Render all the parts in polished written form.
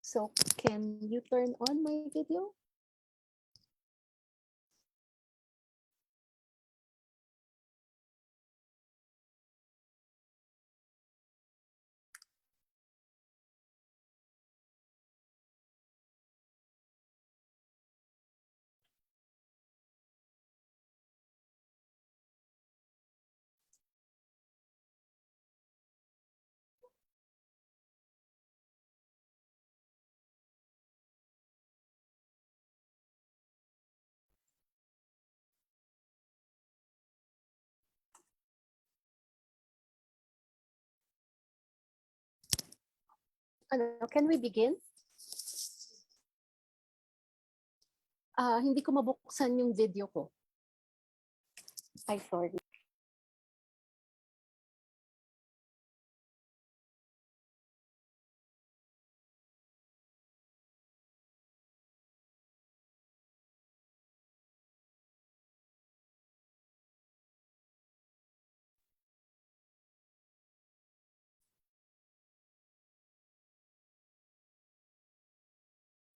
So can you turn on my video? Can we begin? Hindi ko mabuksan yung video ko. Ay, sorry.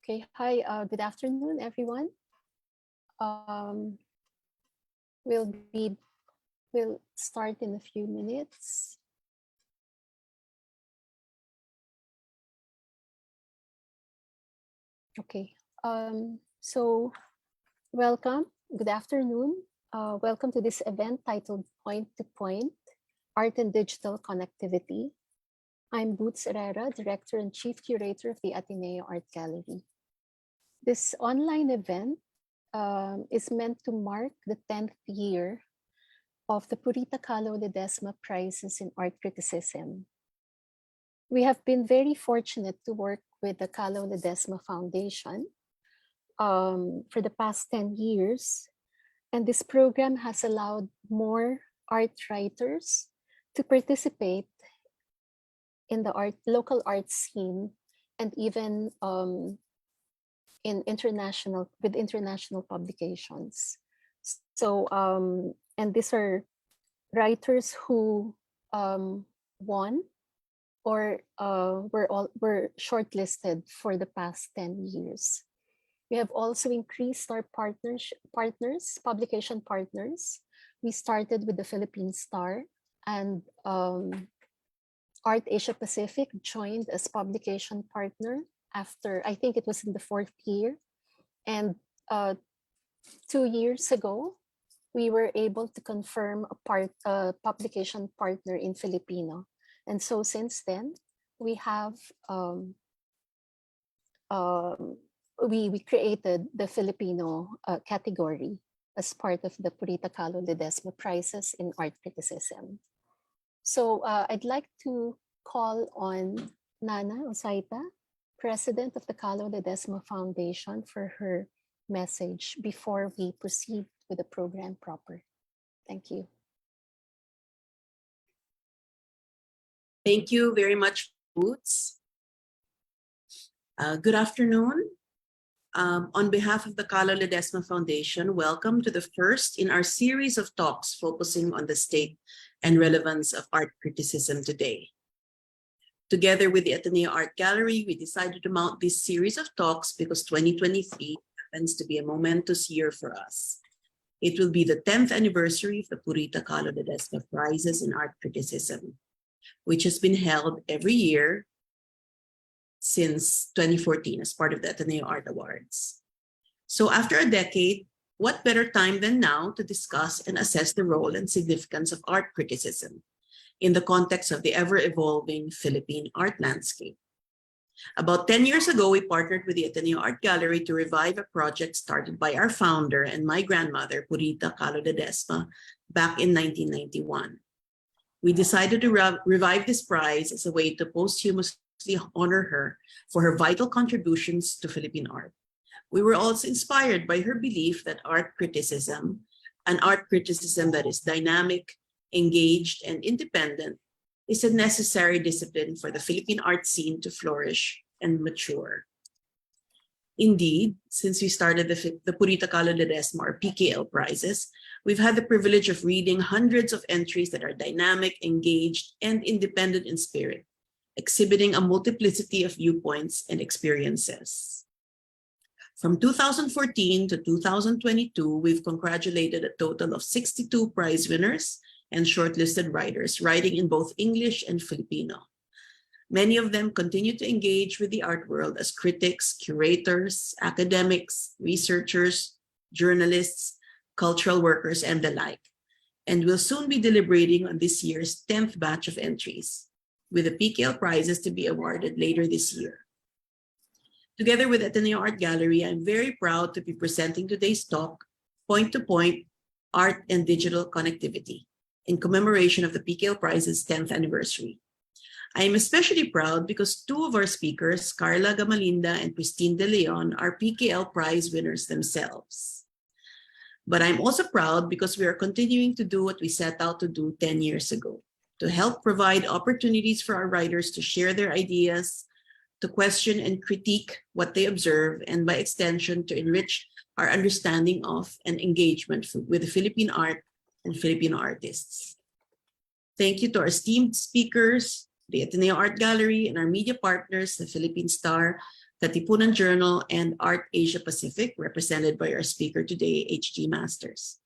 Okay, hi, good afternoon, everyone. We'll start in a few minutes. Okay, so welcome, good afternoon. Welcome to this event titled Point to Point, Art and Digital Connectivity. I'm Boots Herrera, Director and Chief Curator of the Ateneo Art Gallery. This online event is meant to mark the 10th year of the Purita Kahlo Ledesma Prizes in Art Criticism. We have been very fortunate to work with the Kahlo Ledesma Foundation for the past 10 years. And this program has allowed more art writers to participate in the local art scene and even with international publications. So, and these are writers who won or were shortlisted for the past 10 years. We have also increased our publication partners. We started with the Philippine Star, and Art Asia Pacific joined as publication partner after, I think it was in the 4th year. And 2 years ago, we were able to confirm a publication partner in Filipino. And so since then, we have we created the Filipino category as part of the Purita Kahlo Ledesma Prizes in Art Criticism. So I'd like to call on Nana Osaita, President of the Kahlo Ledesma Foundation, for her message before we proceed with the program proper. Thank you. Thank you very much, Boots. Good afternoon. On behalf of the Kahlo Ledesma Foundation, welcome to the first in our series of talks focusing on the state and relevance of art criticism today. Together with the Ateneo Art Gallery, we decided to mount this series of talks because 2023 happens to be a momentous year for us. It will be the 10th anniversary of the Purita Kahlo Ledesma Prizes in Art Criticism, which has been held every year since 2014 as part of the Ateneo Art Awards. So after a decade, what better time than now to discuss and assess the role and significance of art criticism in the context of the ever-evolving Philippine art landscape. About 10 years ago, we partnered with the Ateneo Art Gallery to revive a project started by our founder and my grandmother, Purita Kahlo Ledesma, back in 1991. We decided to revive this prize as a way to posthumously honor her for her vital contributions to Philippine art. We were also inspired by her belief that art criticism, an art criticism that is dynamic, engaged, and independent, is a necessary discipline for the Philippine art scene to flourish and mature. Indeed, since we started the Purita Kahlo Ledesma or PKL prizes, we've had the privilege of reading hundreds of entries that are dynamic, engaged, and independent in spirit, exhibiting a multiplicity of viewpoints and experiences. From 2014 to 2022, we've congratulated a total of 62 prize winners and shortlisted writers writing in both English and Filipino. Many of them continue to engage with the art world as critics, curators, academics, researchers, journalists, cultural workers, and the like, and will soon be deliberating on this year's 10th batch of entries, with the PKL prizes to be awarded later this year. Together with Ateneo Art Gallery, I'm very proud to be presenting today's talk, Point to Point, Art and Digital Connectivity, in commemoration of the PKL Prize's 10th anniversary. I am especially proud because two of our speakers, Carla Gamalinda and Christine De Leon, are PKL Prize winners themselves. But I'm also proud because we are continuing to do what we set out to do 10 years ago, to help provide opportunities for our writers to share their ideas, to question and critique what they observe, and by extension, to enrich our understanding of and engagement with the Philippine art and Filipino artists. Thank you to our esteemed speakers, the Ateneo Art Gallery, and our media partners, the Philippine Star, Katipunan Journal, and Art Asia Pacific, represented by our speaker today, HG Masters.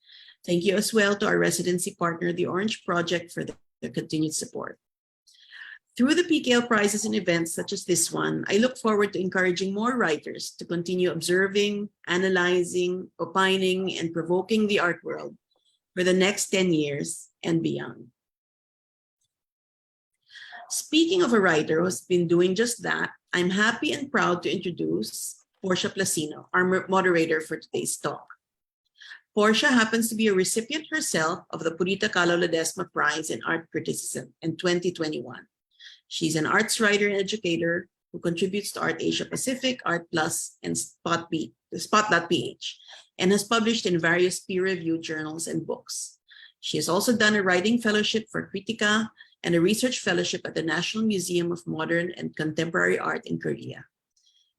Thank you as well to our residency partner, the Orange Project, for their continued support. Through the PKL prizes and events such as this one, I look forward to encouraging more writers to continue observing, analyzing, opining, and provoking the art world for the next 10 years and beyond. Speaking of a writer who's been doing just that, I'm happy and proud to introduce Portia Placino, our moderator for today's talk. Portia happens to be a recipient herself of the Purita Calo Ledesma Prize in Art Criticism in 2021. She's an arts writer and educator who contributes to Art Asia Pacific, Art Plus, and Spot.ph, and has published in various peer-reviewed journals and books. She has also done a writing fellowship for Critica and a research fellowship at the National Museum of Modern and Contemporary Art in Korea.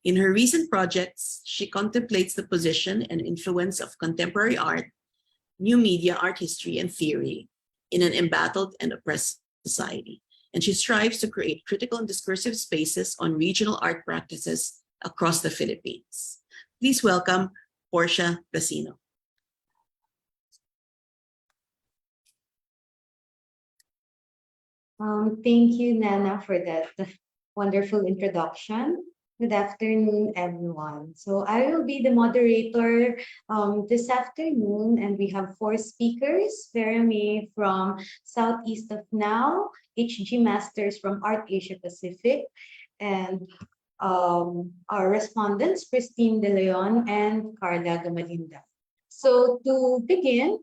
In her recent projects, she contemplates the position and influence of contemporary art, new media, art history, and theory in an embattled and oppressed society. And she strives to create critical and discursive spaces on regional art practices across the Philippines. Please welcome Portia Placino. Thank you, Nana, for that wonderful introduction. Good afternoon, everyone. So I will be the moderator this afternoon, and we have four speakers: Jeremy from Southeast of Now, HG Masters from Art Asia Pacific, and our respondents, Christine De Leon and Carla Gamalinda. So to begin,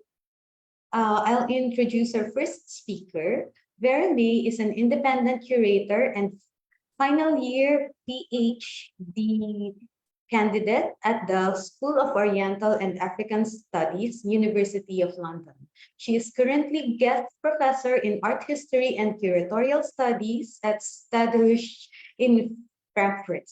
I'll introduce our first speaker. Vera May is an independent curator and final year PhD candidate at the School of Oriental and African Studies, University of London. She is currently guest professor in art history and curatorial studies at Stadtreich in Frankfurt.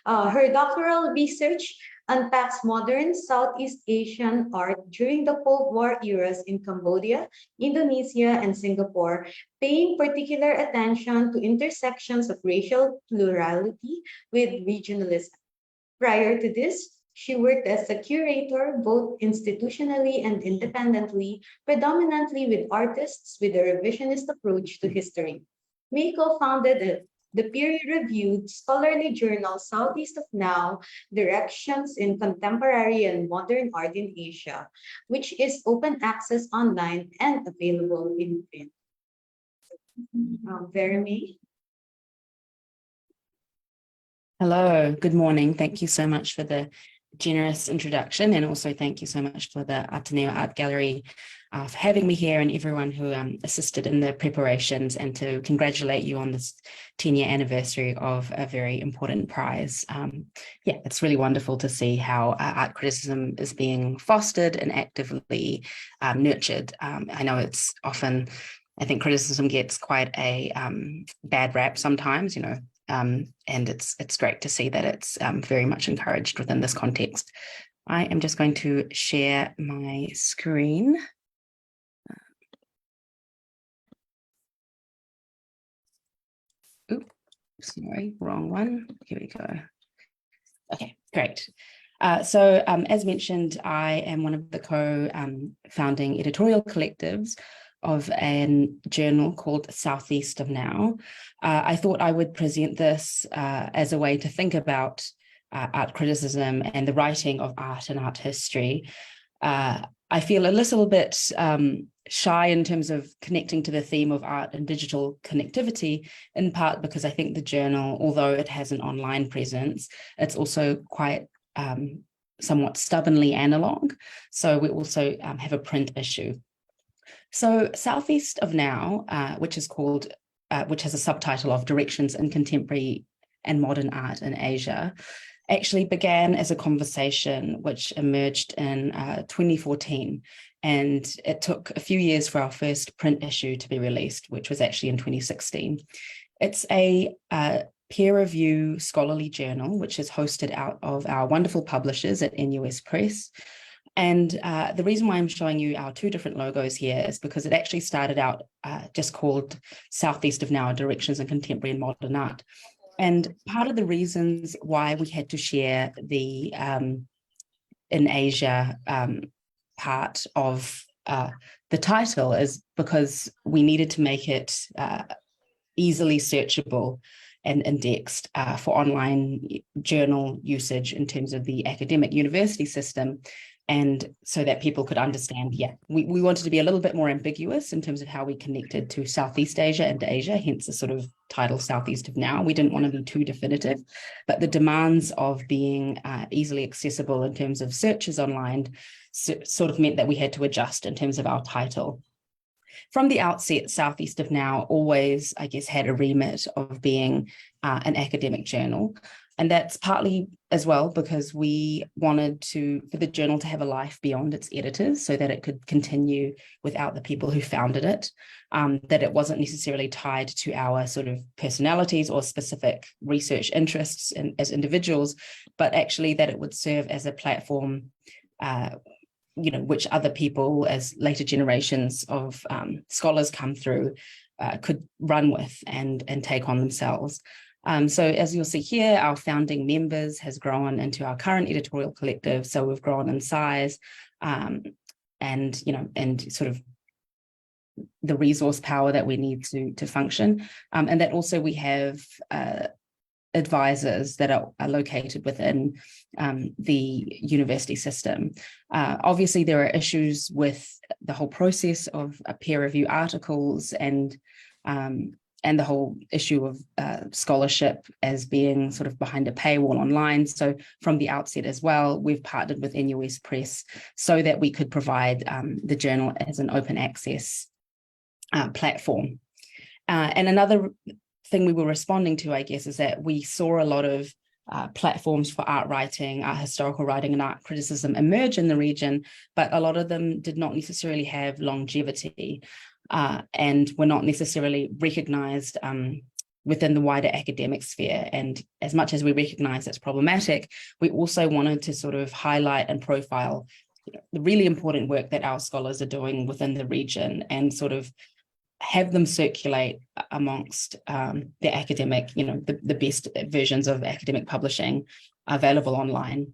Her doctoral research unpacks modern Southeast Asian art during the Cold War eras in Cambodia, Indonesia, and Singapore, paying particular attention to intersections of racial plurality with regionalism. Prior to this, she worked as a curator both institutionally and independently, predominantly with artists with a revisionist approach to history. May co-founded the peer-reviewed scholarly journal Southeast of Now, Directions in Contemporary and Modern Art in Asia, which is open access online and available in print. Jeremy? Hello, good morning. Thank you so much for the generous introduction, and also thank you so much for the Ateneo Art Gallery for having me here, and everyone who assisted in the preparations, and to congratulate you on this 10-year anniversary of a very important prize. Yeah, it's really wonderful to see how art criticism is being fostered and actively nurtured. I know it's often, I think criticism gets quite a bad rap sometimes, you know, and it's great to see that it's very much encouraged within this context. I am just going to share my screen. Sorry, wrong one. Here we go. Okay, great. So as mentioned, I am one of the co-founding editorial collectives of a journal called Southeast of Now. I thought I would present this as a way to think about art criticism and the writing of art and art history. I feel a little bit shy in terms of connecting to the theme of art and digital connectivity, in part because I think the journal, although it has an online presence, it's also quite somewhat stubbornly analog. So we also have a print issue. So Southeast of Now, which has a subtitle of Directions in Contemporary and Modern Art in Asia, actually began as a conversation which emerged in 2014. And it took a few years for our first print issue to be released, which was actually in 2016. It's a peer review scholarly journal, which is hosted out of our wonderful publishers at NUS Press. And the reason why I'm showing you our two different logos here is because it actually started out just called Southeast of Now, Directions in Contemporary and Modern Art. And part of the reasons why we had to share the in Asia part of the title is because we needed to make it easily searchable and indexed for online journal usage in terms of the academic university system. And so that people could understand, we wanted to be a little bit more ambiguous in terms of how we connected to Southeast Asia and Asia, hence the sort of title Southeast of Now. We didn't want to be too definitive, but the demands of being easily accessible in terms of searches online sort of meant that we had to adjust in terms of our title. From the outset, Southeast of Now always, I guess, had a remit of being an academic journal. And that's partly as well because we wanted for the journal to have a life beyond its editors so that it could continue without the people who founded it, that it wasn't necessarily tied to our sort of personalities or specific research interests as individuals, but actually that it would serve as a platform which other people, as later generations of scholars come through, could run with and take on themselves. So as you'll see here, our founding members has grown into our current editorial collective. So we've grown in size and sort of the resource power that we need to function. And that also we have advisors that are located within the university system. Obviously, there are issues with the whole process of peer review articles and the whole issue of scholarship as being sort of behind a paywall online. So from the outset as well, we've partnered with NUS Press so that we could provide the journal as an open access platform. And another thing we were responding to, I guess, is that we saw a lot of platforms for art writing, art historical writing, and art criticism emerge in the region, but a lot of them did not necessarily have longevity and were not necessarily recognized within the wider academic sphere. And as much as we recognize it's problematic, we also wanted to sort of highlight and profile the really important work that our scholars are doing within the region and sort of have them circulate amongst the academic, the best versions of academic publishing available online.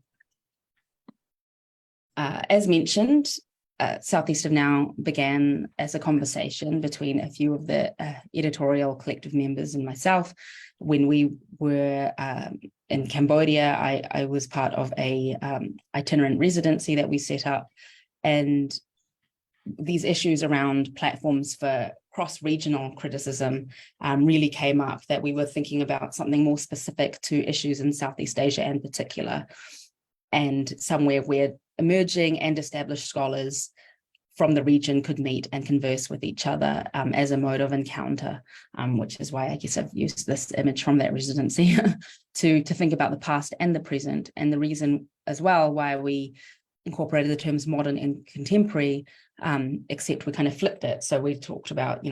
As mentioned, Southeast of Now began as a conversation between a few of the editorial collective members and myself. When we were in Cambodia, I was part of a itinerant residency that we set up, and these issues around platforms for cross-regional criticism really came up, that we were thinking about something more specific to issues in Southeast Asia in particular, and somewhere where emerging and established scholars from the region could meet and converse with each other as a mode of encounter, which is why I guess I've used this image from that residency to think about the past and the present, and the reason as well why we incorporated the terms modern and contemporary, except we kind of flipped it. So we talked about,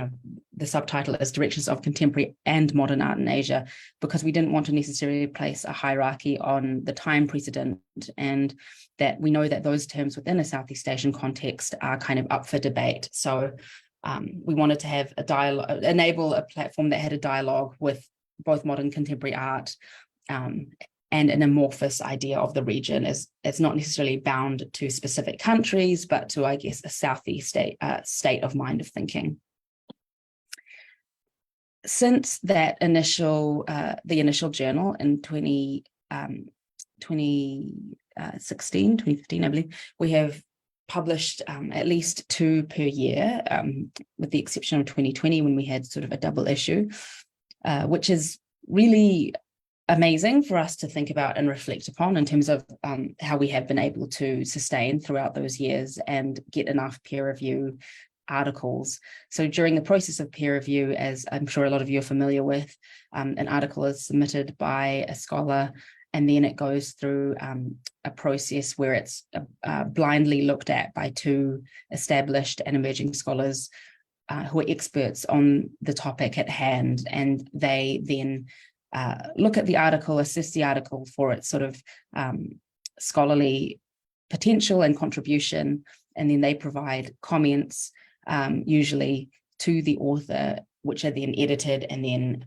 the subtitle as Directions of Contemporary and Modern Art in Asia, because we didn't want to necessarily place a hierarchy on the time precedent, and that we know that those terms within a Southeast Asian context are kind of up for debate. So we wanted to have a dialogue, enable a platform that had a dialogue with both modern contemporary art and an amorphous idea of the region as not necessarily bound to specific countries, but to, I guess, a Southeast state of mind of thinking. Since that initial, the initial journal in 2015, I believe, we have published at least 2 per year, with the exception of 2020 when we had sort of a double issue, which is really amazing for us to think about and reflect upon in terms of how we have been able to sustain throughout those years and get enough peer review articles. So during the process of peer review, as I'm sure a lot of you are familiar with, an article is submitted by a scholar, and then it goes through a process where it's blindly looked at by 2 established and emerging scholars who are experts on the topic at hand, and they then look at the article, assess the article for its sort of scholarly potential and contribution, and then they provide comments, usually to the author, which are then edited and then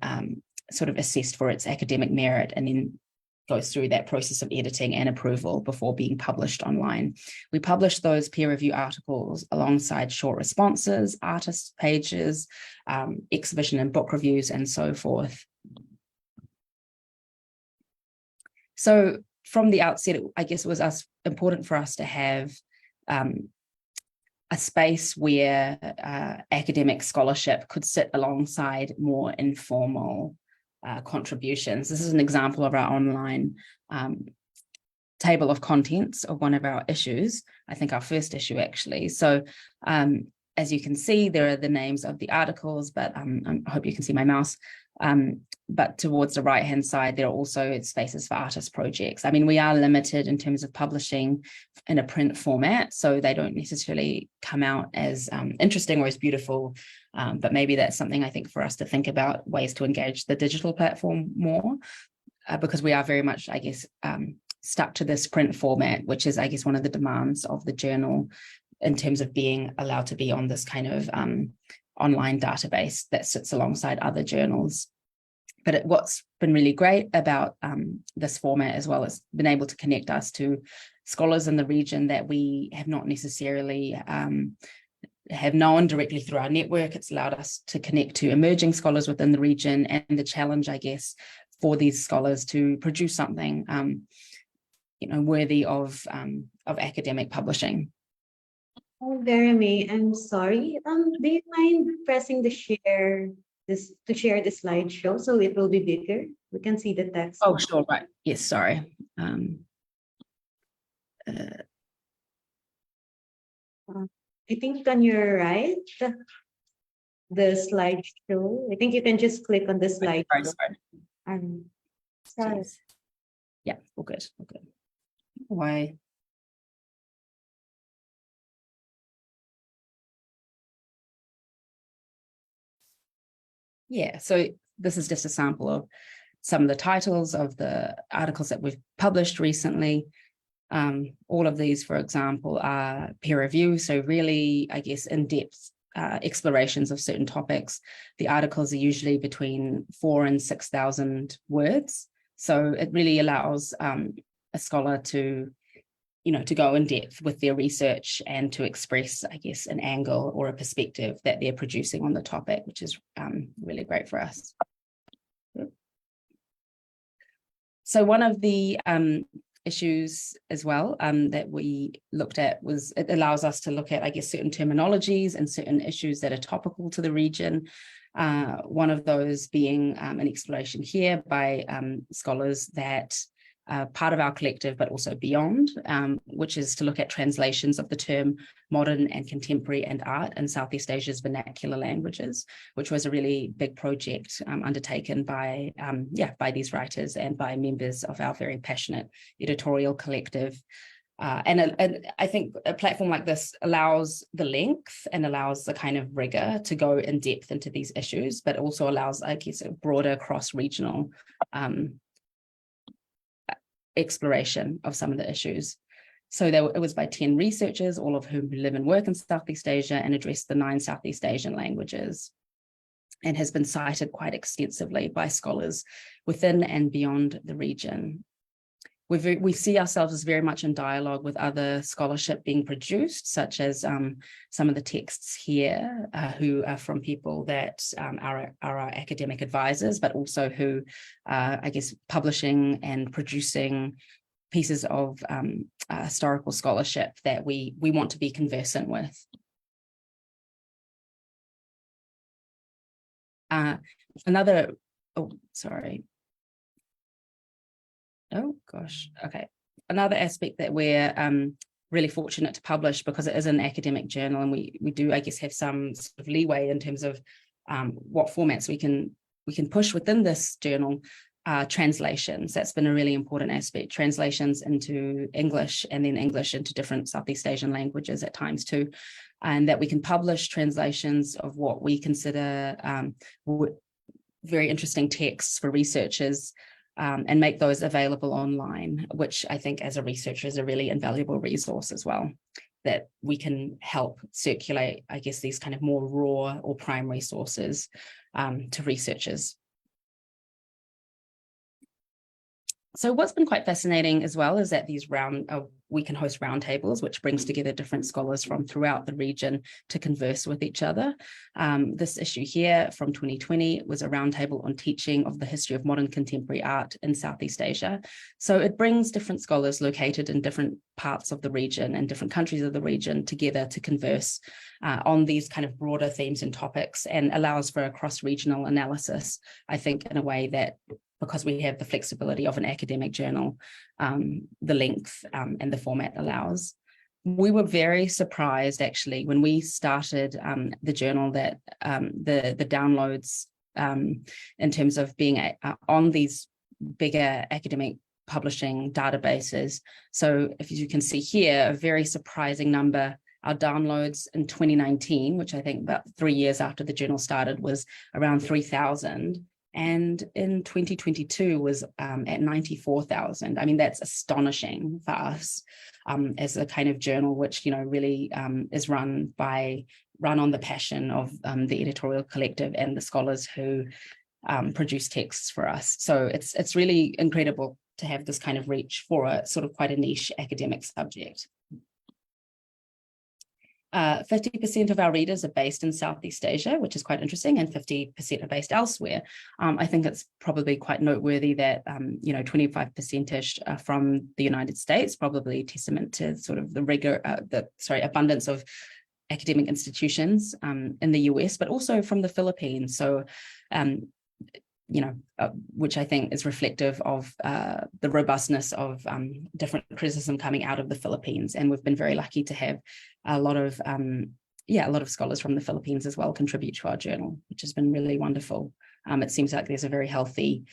sort of assessed for its academic merit, and then goes through that process of editing and approval before being published online. We publish those peer review articles alongside short responses, artist pages, exhibition and book reviews, and so forth. So from the outset, I guess it was important for us to have a space where academic scholarship could sit alongside more informal contributions. This is an example of our online table of contents of one of our issues, I think our first issue actually. So as you can see, there are the names of the articles, but I hope you can see my mouse. But towards the right-hand side, there are also spaces for artist projects. I mean, we are limited in terms of publishing in a print format, so they don't necessarily come out as interesting or as beautiful, but maybe that's something I think for us to think about, ways to engage the digital platform more, because we are very much, I guess, stuck to this print format, which is, I guess, one of the demands of the journal in terms of being allowed to be on this kind of online database that sits alongside other journals. But what's been really great about this format as well is been able to connect us to scholars in the region that we have not necessarily have known directly through our network. It's allowed us to connect to emerging scholars within the region, and the challenge, I guess, for these scholars to produce something worthy of academic publishing. Oh, Jeremy, I'm sorry. Do you mind pressing the share to share the slideshow so it will be bigger? We can see the text. Oh, sure, right. Yes, sorry. I think on your right, the slideshow. I think you can just click on the slideshow. Sorry. Yeah, all good. Why? Yeah, so this is just a sample of some of the titles of the articles that we've published recently. All of these, for example, are peer review, so really, I guess, in-depth explorations of certain topics. The articles are usually between 4,000 and 6,000 words, so it really allows a scholar to go in depth with their research and to express, I guess, an angle or a perspective that they're producing on the topic, which is really great for us. So one of the issues as well that we looked at was it allows us to look at, I guess, certain terminologies and certain issues that are topical to the region. One of those being an exploration here by scholars that part of our collective, but also beyond, which is to look at translations of the term modern and contemporary and art in Southeast Asia's vernacular languages, which was a really big project undertaken by these writers and by members of our very passionate editorial collective. And I think a platform like this allows the length and allows the kind of rigor to go in depth into these issues, but also allows, I guess, a broader cross-regional exploration of some of the issues. So it was by 10 researchers, all of whom live and work in Southeast Asia and address the 9 Southeast Asian languages. and has been cited quite extensively by scholars within and beyond the region. We see ourselves as very much in dialogue with other scholarship being produced, such as some of the texts here, who are from people that are our academic advisors, but also who I guess, publishing and producing pieces of historical scholarship that we want to be conversant with. Another aspect that we're really fortunate to publish, because it is an academic journal, and we do, I guess, have some sort of leeway in terms of what formats we can push within this journal. Translations, that's been a really important aspect. Translations into English, and then English into different Southeast Asian languages at times too, and that we can publish translations of what we consider very interesting texts for researchers, and make those available online, which I think as a researcher is a really invaluable resource as well, that we can help circulate, I guess, these kind of more raw or primary sources to researchers. So what's been quite fascinating as well is that these we can host roundtables, which brings together different scholars from throughout the region to converse with each other. This issue here from 2020 was a roundtable on teaching of the history of modern contemporary art in Southeast Asia. So it brings different scholars located in different parts of the region and different countries of the region together to converse on these kind of broader themes and topics, and allows for a cross-regional analysis, I think, in a way that, because we have the flexibility of an academic journal, the length and the format allows. We were very surprised, actually, when we started the journal, that the downloads in terms of being on these bigger academic publishing databases. So if you can see here, a very surprising number. Our downloads in 2019, which I think about 3 years after the journal started, was around 3,000. And in 2022 was at 94,000. I mean, that's astonishing for us as a kind of journal which, really is run on the passion of the editorial collective and the scholars who produce texts for us. So it's really incredible to have this kind of reach for a sort of quite a niche academic subject. 50% of our readers are based in Southeast Asia, which is quite interesting, and 50% are based elsewhere. I think it's probably quite noteworthy that 25%ish from the United States, probably testament to sort of the abundance of academic institutions in the US, but also from the Philippines. So which I think is reflective of the robustness of different criticism coming out of the Philippines. And we've been very lucky to have a lot of scholars from the Philippines as well contribute to our journal, which has been really wonderful. It seems like there's a very healthy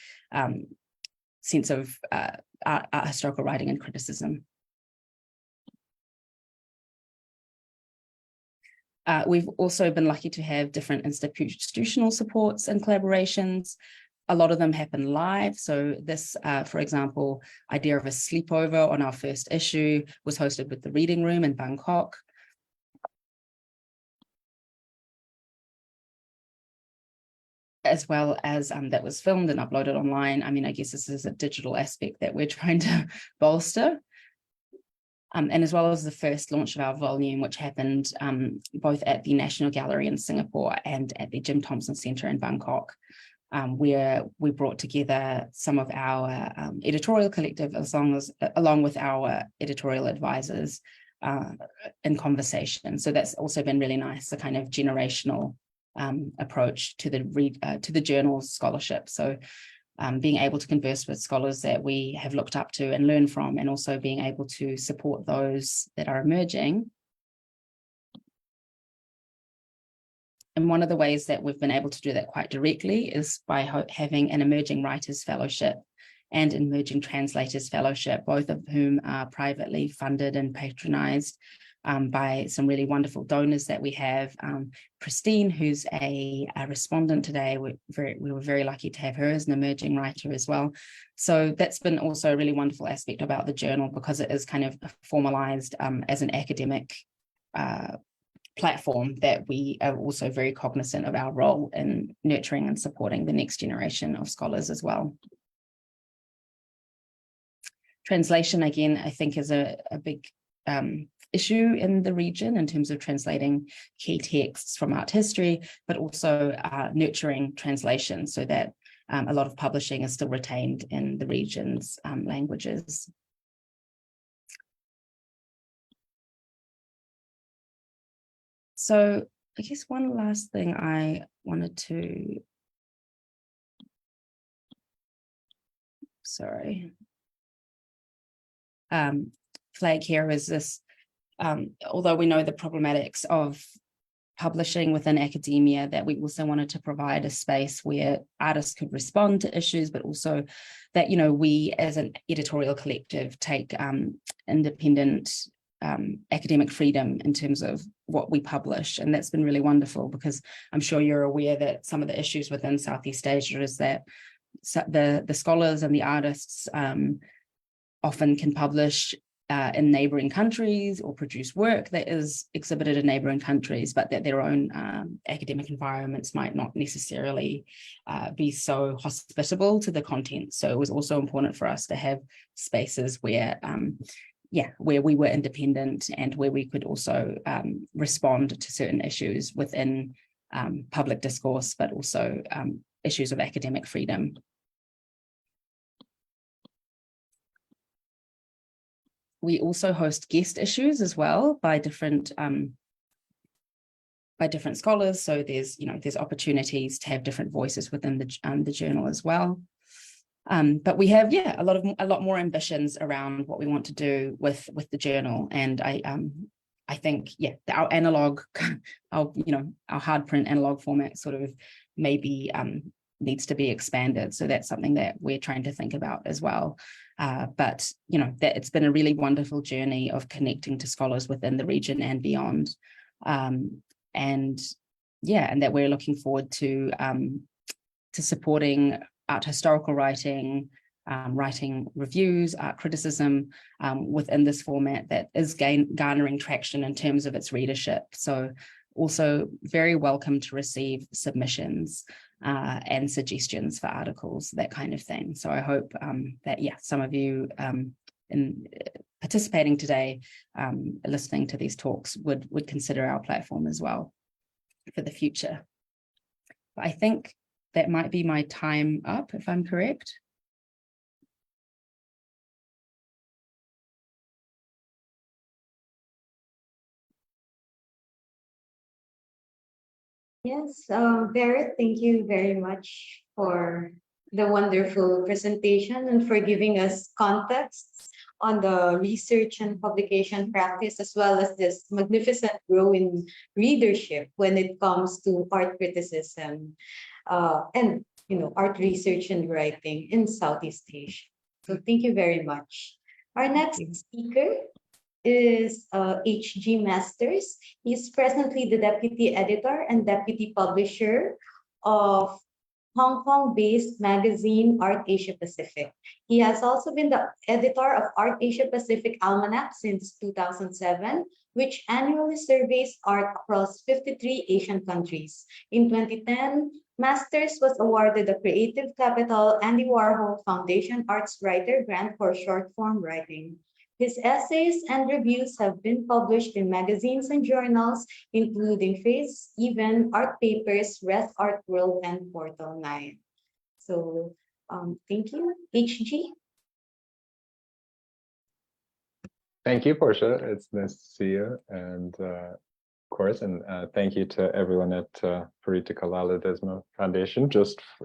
sense of art historical writing and criticism. We've also been lucky to have different institutional supports and collaborations. A lot of them happen live. So this, for example, idea of a sleepover on our first issue was hosted with the Reading Room in Bangkok. As well as that was filmed and uploaded online. I mean, I guess this is a digital aspect that we're trying to bolster. And as well as the first launch of our volume, which happened both at the National Gallery in Singapore and at the Jim Thompson Centre in Bangkok, where we brought together some of our editorial collective along with our editorial advisors in conversation. So that's also been really nice, a kind of generational approach to the journal's scholarship. So being able to converse with scholars that we have looked up to and learn from, and also being able to support those that are emerging. And one of the ways that we've been able to do that quite directly is by having an Emerging Writers Fellowship and Emerging Translators Fellowship, both of whom are privately funded and patronised by some really wonderful donors that we have. Christine, who's a respondent today, we were very lucky to have her as an emerging writer as well. So that's been also a really wonderful aspect about the journal, because it is kind of formalised as an academic platform that we are also very cognizant of our role in nurturing and supporting the next generation of scholars as well. Translation, again, I think is a big issue in the region in terms of translating key texts from art history, but also nurturing translation so that a lot of publishing is still retained in the region's languages. So I guess one last thing I wanted to, flag here is this, although we know the problematics of publishing within academia, that we also wanted to provide a space where artists could respond to issues, but also that, you know, we as an editorial collective take independent academic freedom in terms of what we publish. And that's been really wonderful, because I'm sure you're aware that some of the issues within Southeast Asia is that the scholars and the artists often can publish in neighboring countries or produce work that is exhibited in neighboring countries, but that their own academic environments might not necessarily be so hospitable to the content. So it was also important for us to have spaces where where we were independent and where we could also respond to certain issues within public discourse, but also issues of academic freedom. We also host guest issues as well by different scholars. So there's opportunities to have different voices within the journal as well. But we have a lot more ambitions around what we want to do with the journal, and I think our analog, our hard print analog format sort of maybe needs to be expanded. So that's something that we're trying to think about as well. But that it's been a really wonderful journey of connecting to scholars within the region and beyond, and that we're looking forward to supporting art historical writing, writing reviews, art criticism within this format that is garnering traction in terms of its readership. So also very welcome to receive submissions and suggestions for articles, that kind of thing. So I hope that some of you in participating today, listening to these talks would consider our platform as well for the future. But I think that might be my time up, if I'm correct. Yes, Barrett, thank you very much for the wonderful presentation and for giving us context on the research and publication practice, as well as this magnificent growing readership when it comes to art criticism and art research and writing in Southeast Asia. So thank you very much. Our next speaker is H.G. Masters. He's presently the Deputy Editor and Deputy Publisher of Hong Kong-based magazine Art Asia Pacific. He has also been the editor of Art Asia Pacific Almanac since 2007, which annually surveys art across 53 Asian countries. In 2010, Masters was awarded the Creative Capital Andy Warhol Foundation Arts Writer Grant for short form writing. His essays and reviews have been published in magazines and journals, including Face, Even, Art Papers, Res Art World, and Portal 9. So, thank you, HG. Thank you, Portia. It's nice to see you, and of course, and thank you to everyone at Politica Ledesma Foundation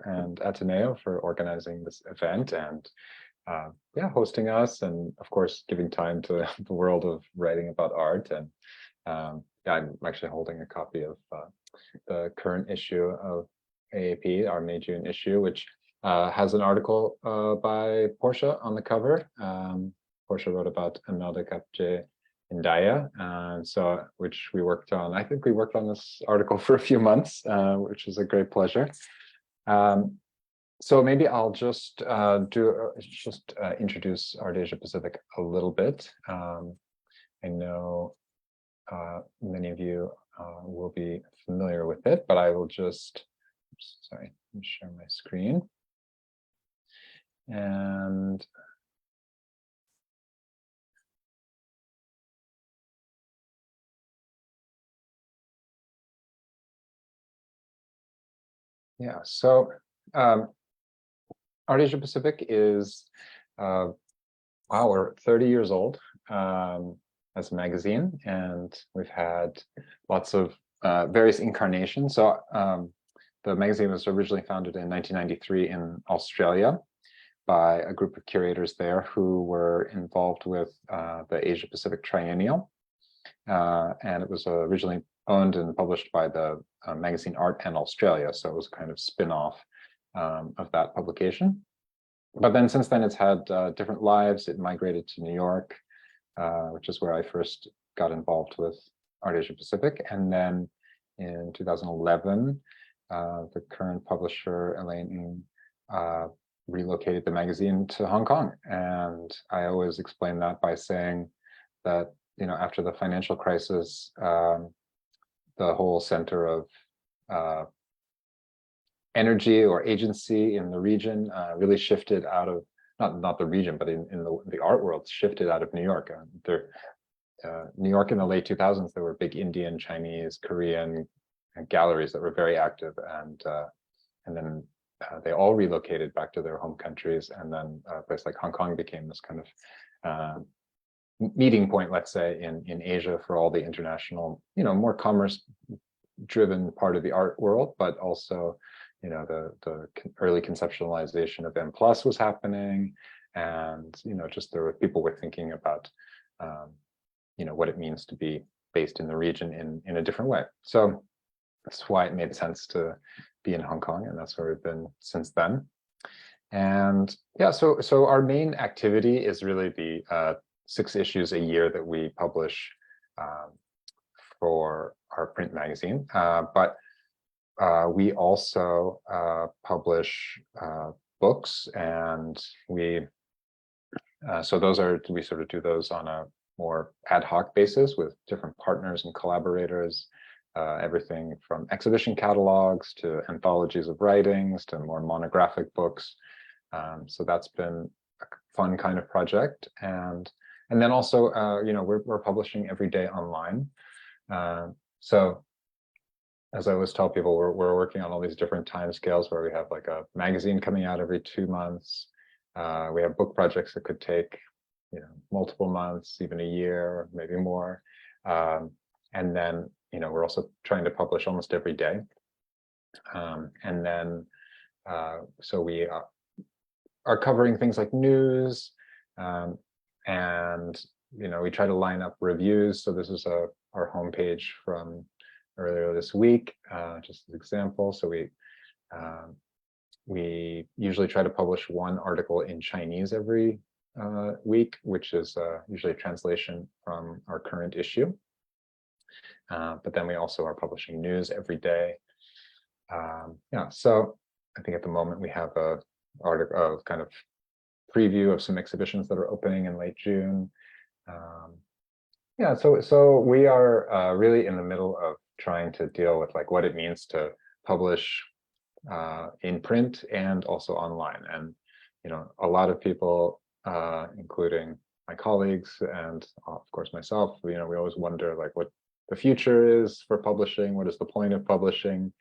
and Ateneo for organizing this event and hosting us, and of course giving time to the world of writing about art. And I'm actually holding a copy of the current issue of AAP, our May June issue, which has an article by Portia on the cover. Portia wrote about Imelda Kapje Indaya, which we worked on. I think we worked on this article for a few months, which was a great pleasure. So maybe I'll just introduce Art Asia Pacific a little bit. I know many of you will be familiar with it, but I will just, sorry, let me share my screen. And yeah, so Art Asia Pacific is, wow, we're 30 years old as a magazine, and we've had lots of various incarnations. So the magazine was originally founded in 1993 in Australia by a group of curators there who were involved with the Asia Pacific Triennial. And it was originally owned and published by the magazine Art and Australia. So it was a kind of spin-off of that publication. But then since then, it's had different lives. It migrated to New York, which is where I first got involved with Art Asia Pacific. And then in 2011, the current publisher, Elaine Ng, relocated the magazine to Hong Kong. And I always explain that by saying that, you know, after the financial crisis, the whole center of energy or agency in the region really shifted out of, not the region, but in the art world, shifted out of New York. New York in the late 2000s, there were big Indian, Chinese, Korean galleries that were very active, and then they all relocated back to their home countries, and then a place like Hong Kong became this kind of meeting point, let's say, in Asia for all the international, you know, more commerce-driven part of the art world, but also, you know, the early conceptualization of M+ was happening, and, you know, just there were people were thinking about, you know, what it means to be based in the region in a different way. So that's why it made sense to be in Hong Kong, and that's where we've been since then. And yeah, so our main activity is really the 6 issues a year that we publish for our print magazine, but we also publish books, and we sort of do those on a more ad hoc basis with different partners and collaborators, everything from exhibition catalogs to anthologies of writings to more monographic books. So that's been a fun kind of project, and then also, you know, we're publishing every day online. So as I always tell people, we're working on all these different timescales where we have like a magazine coming out every 2 months. We have book projects that could take, you know, multiple months, even a year, maybe more. And then, you know, we're also trying to publish almost every day. And then, so we are covering things like news, and, you know, we try to line up reviews. So this is our homepage from earlier this week, just as an example. So we usually try to publish 1 article in Chinese every week, which is usually a translation from our current issue. But then we also are publishing news every day. Yeah, so I think at the moment we have a article of kind of preview of some exhibitions that are opening in late June. Yeah, so we are really in the middle of trying to deal with like what it means to publish in print and also online. And, you know, a lot of people, including my colleagues and of course myself, you know, we always wonder like what the future is for publishing. What is the point of publishing?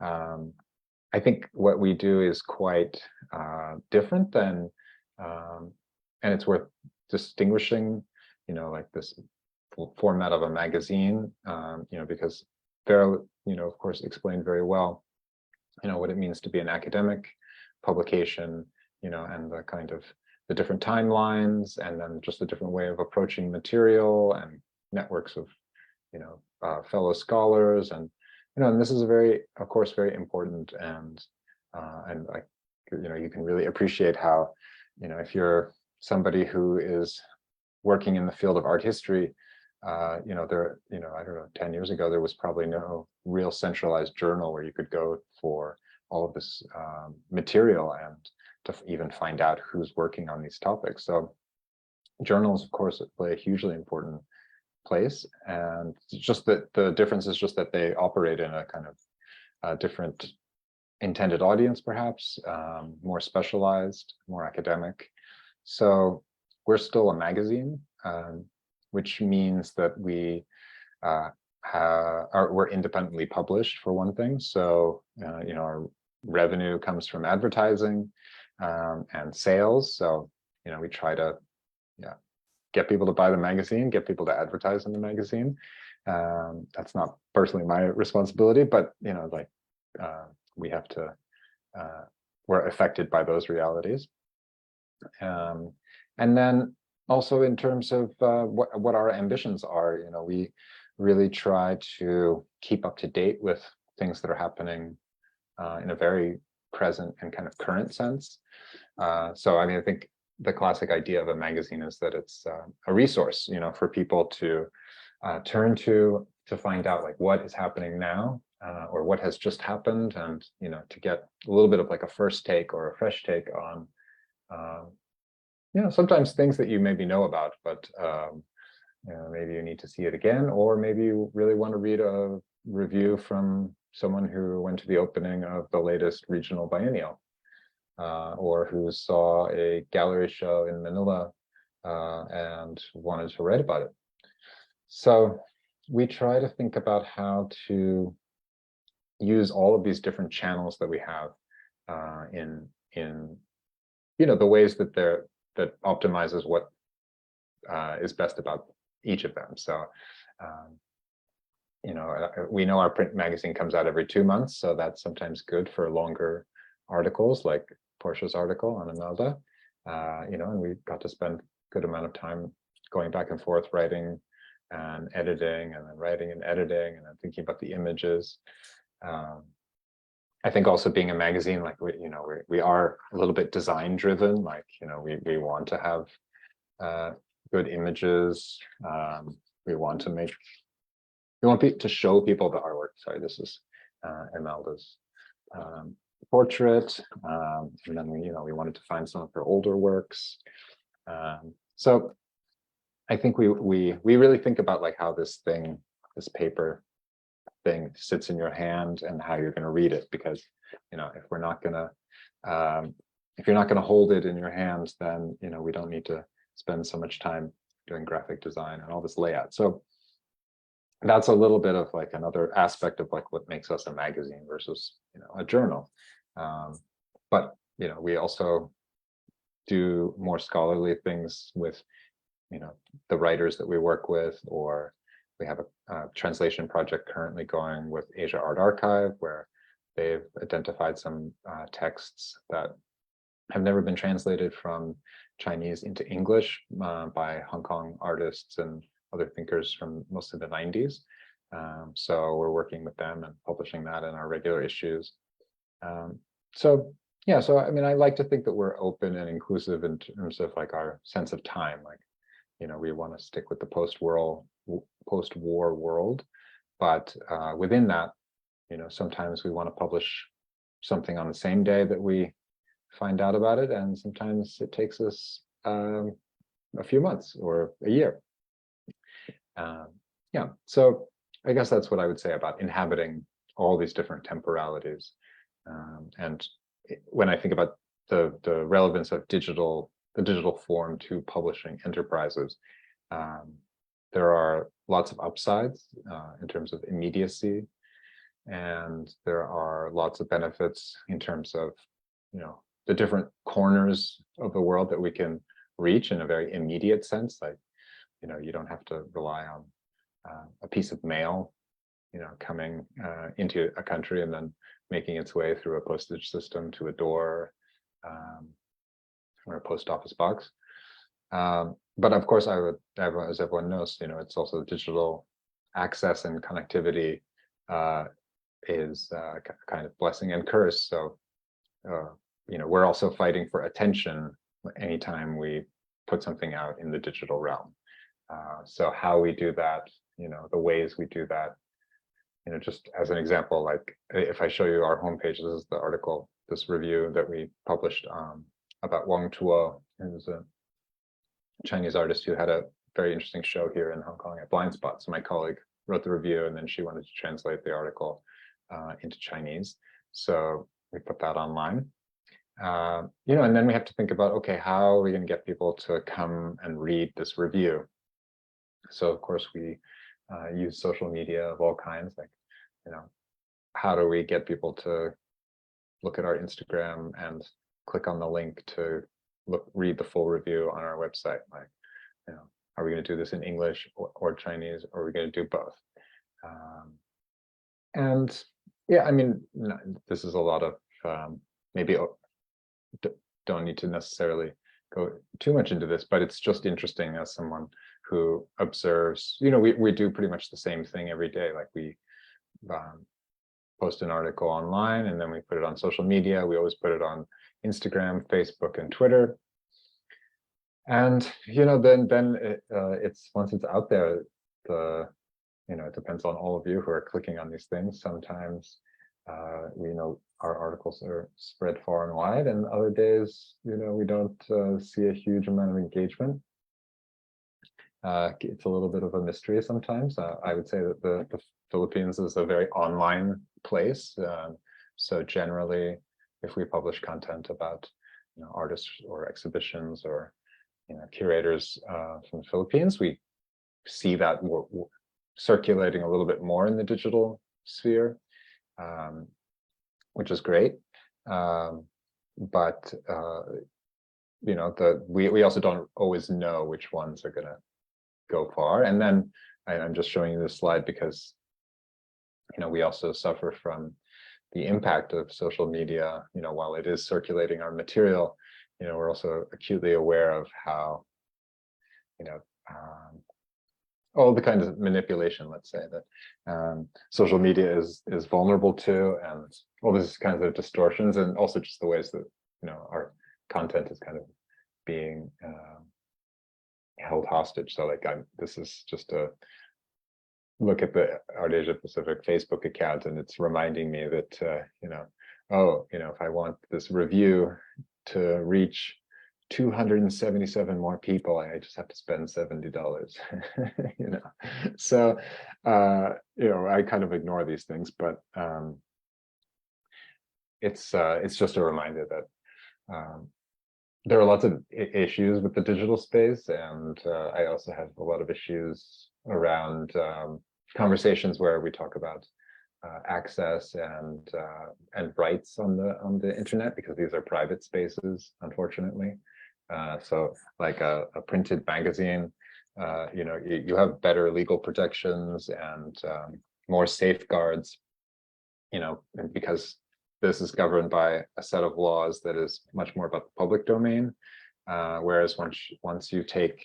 I think what we do is quite different than, and it's worth distinguishing, you know, like this format of a magazine, you know, because Vera, you know, of course, explained very well, you know, what it means to be an academic publication, you know, and the kind of the different timelines, and then just a different way of approaching material and networks of, you know, fellow scholars, and, you know, and this is a very, of course, very important, and like, you know, you can really appreciate how, you know, if you're somebody who is working in the field of art history, you know, you know, I don't know, 10 years ago, there was probably no real centralized journal where you could go for all of this material and to even find out who's working on these topics. So journals, of course, play a hugely important place, and just that the difference is just that they operate in a kind of different intended audience, perhaps more specialized, more academic. So we're still a magazine, which means that we're independently published, for one thing. So our revenue comes from advertising and sales. So we try to get people to buy the magazine, get people to advertise in the magazine. That's not personally my responsibility, but we have to. We're affected by those realities. And then also in terms of what our ambitions are, we really try to keep up to date with things that are happening in a very present and kind of current sense. So I think the classic idea of a magazine is that it's a resource, for people to turn to find out like what is happening now, or what has just happened, and to get a little bit of like a first take or a fresh take on sometimes things that you maybe know about, but maybe you need to see it again, or maybe you really want to read a review from someone who went to the opening of the latest regional biennial, or who saw a gallery show in Manila and wanted to write about it. So we try to think about how to use all of these different channels that we have in the ways that optimizes what is best about each of them. So we know our print magazine comes out every 2 months, so that's sometimes good for longer articles like Portia's article on Imelda, and we got to spend a good amount of time going back and forth writing and editing, and then writing and editing, and then thinking about the images. I think also being a magazine, like we are a little bit design driven, like we want to have good images. We want to show people the artwork. Sorry, this is Imelda's portrait, and then we wanted to find some of her older works. So I think we really think about like how this paper thing sits in your hand and how you're going to read it, because if you're not going to hold it in your hands, then we don't need to spend so much time doing graphic design and all this layout. So that's a little bit of like another aspect of like what makes us a magazine versus a journal. But we also do more scholarly things with the writers that we work with, or we have a translation project currently going with Asia Art Archive, where they've identified some texts that have never been translated from Chinese into English by Hong Kong artists and other thinkers from mostly the 90s. So we're working with them and publishing that in our regular issues. So I like to think that we're open and inclusive in terms of like our sense of time. Like, we want to stick with the post-war world, but within that, sometimes we want to publish something on the same day that we find out about it, and sometimes it takes us a few months or a year. So I guess that's what I would say about inhabiting all these different temporalities. And when I think about the relevance of the digital form to publishing enterprises, there are lots of upsides in terms of immediacy, and there are lots of benefits in terms of the different corners of the world that we can reach in a very immediate sense. Like you don't have to rely on a piece of mail coming into a country and then making its way through a postage system to a door or a post office box. But of course, as everyone knows, it's also digital access and connectivity is a kind of blessing and curse. So, we're also fighting for attention anytime we put something out in the digital realm. So how we do that, the ways we do that, just as an example, like if I show you our homepage, this is the article, this review that we published about Wang Tuo, who's a Chinese artist who had a very interesting show here in Hong Kong at Blind Spot. So my colleague wrote the review, and then she wanted to translate the article into Chinese. So we put that online. And then we have to think about, okay, how are we going to get people to come and read this review? So of course we use social media of all kinds, like, how do we get people to look at our Instagram and click on the link to read the full review on our website? Like, are we going to do this in English or Chinese, or are we going to do both? And yeah, I mean, this is a lot of maybe don't need to necessarily go too much into this, but it's just interesting as someone who observes, we do pretty much the same thing every day. Like we post an article online, and then we put it on social media. We always put it on Instagram, Facebook, and Twitter. And then it's once it's out there, it depends on all of you who are clicking on these things. Sometimes we know our articles are spread far and wide, and other days, we don't see a huge amount of engagement. It's a little bit of a mystery sometimes. I would say that the Philippines is a very online place. So generally, if we publish content about artists or exhibitions or curators from the Philippines, we see that circulating a little bit more in the digital sphere, which is great. But we also don't always know which ones are going to go far. And then I'm just showing you this slide because we also suffer from the impact of social media. While it is circulating our material, we're also acutely aware of how all the kinds of manipulation, let's say, that social media is vulnerable to, and all these kinds of distortions, and also just the ways that our content is kind of being held hostage. So like this is just a look at the Art Asia Pacific Facebook account, and it's reminding me that if I want this review to reach 277 more people, I just have to spend $70. So I kind of ignore these things, but it's just a reminder that there are lots of issues with the digital space, and I also have a lot of issues around conversations where we talk about access and rights on the internet, because these are private spaces, unfortunately. So like a printed magazine, you have better legal protections and more safeguards, because this is governed by a set of laws that is much more about the public domain. Whereas once you take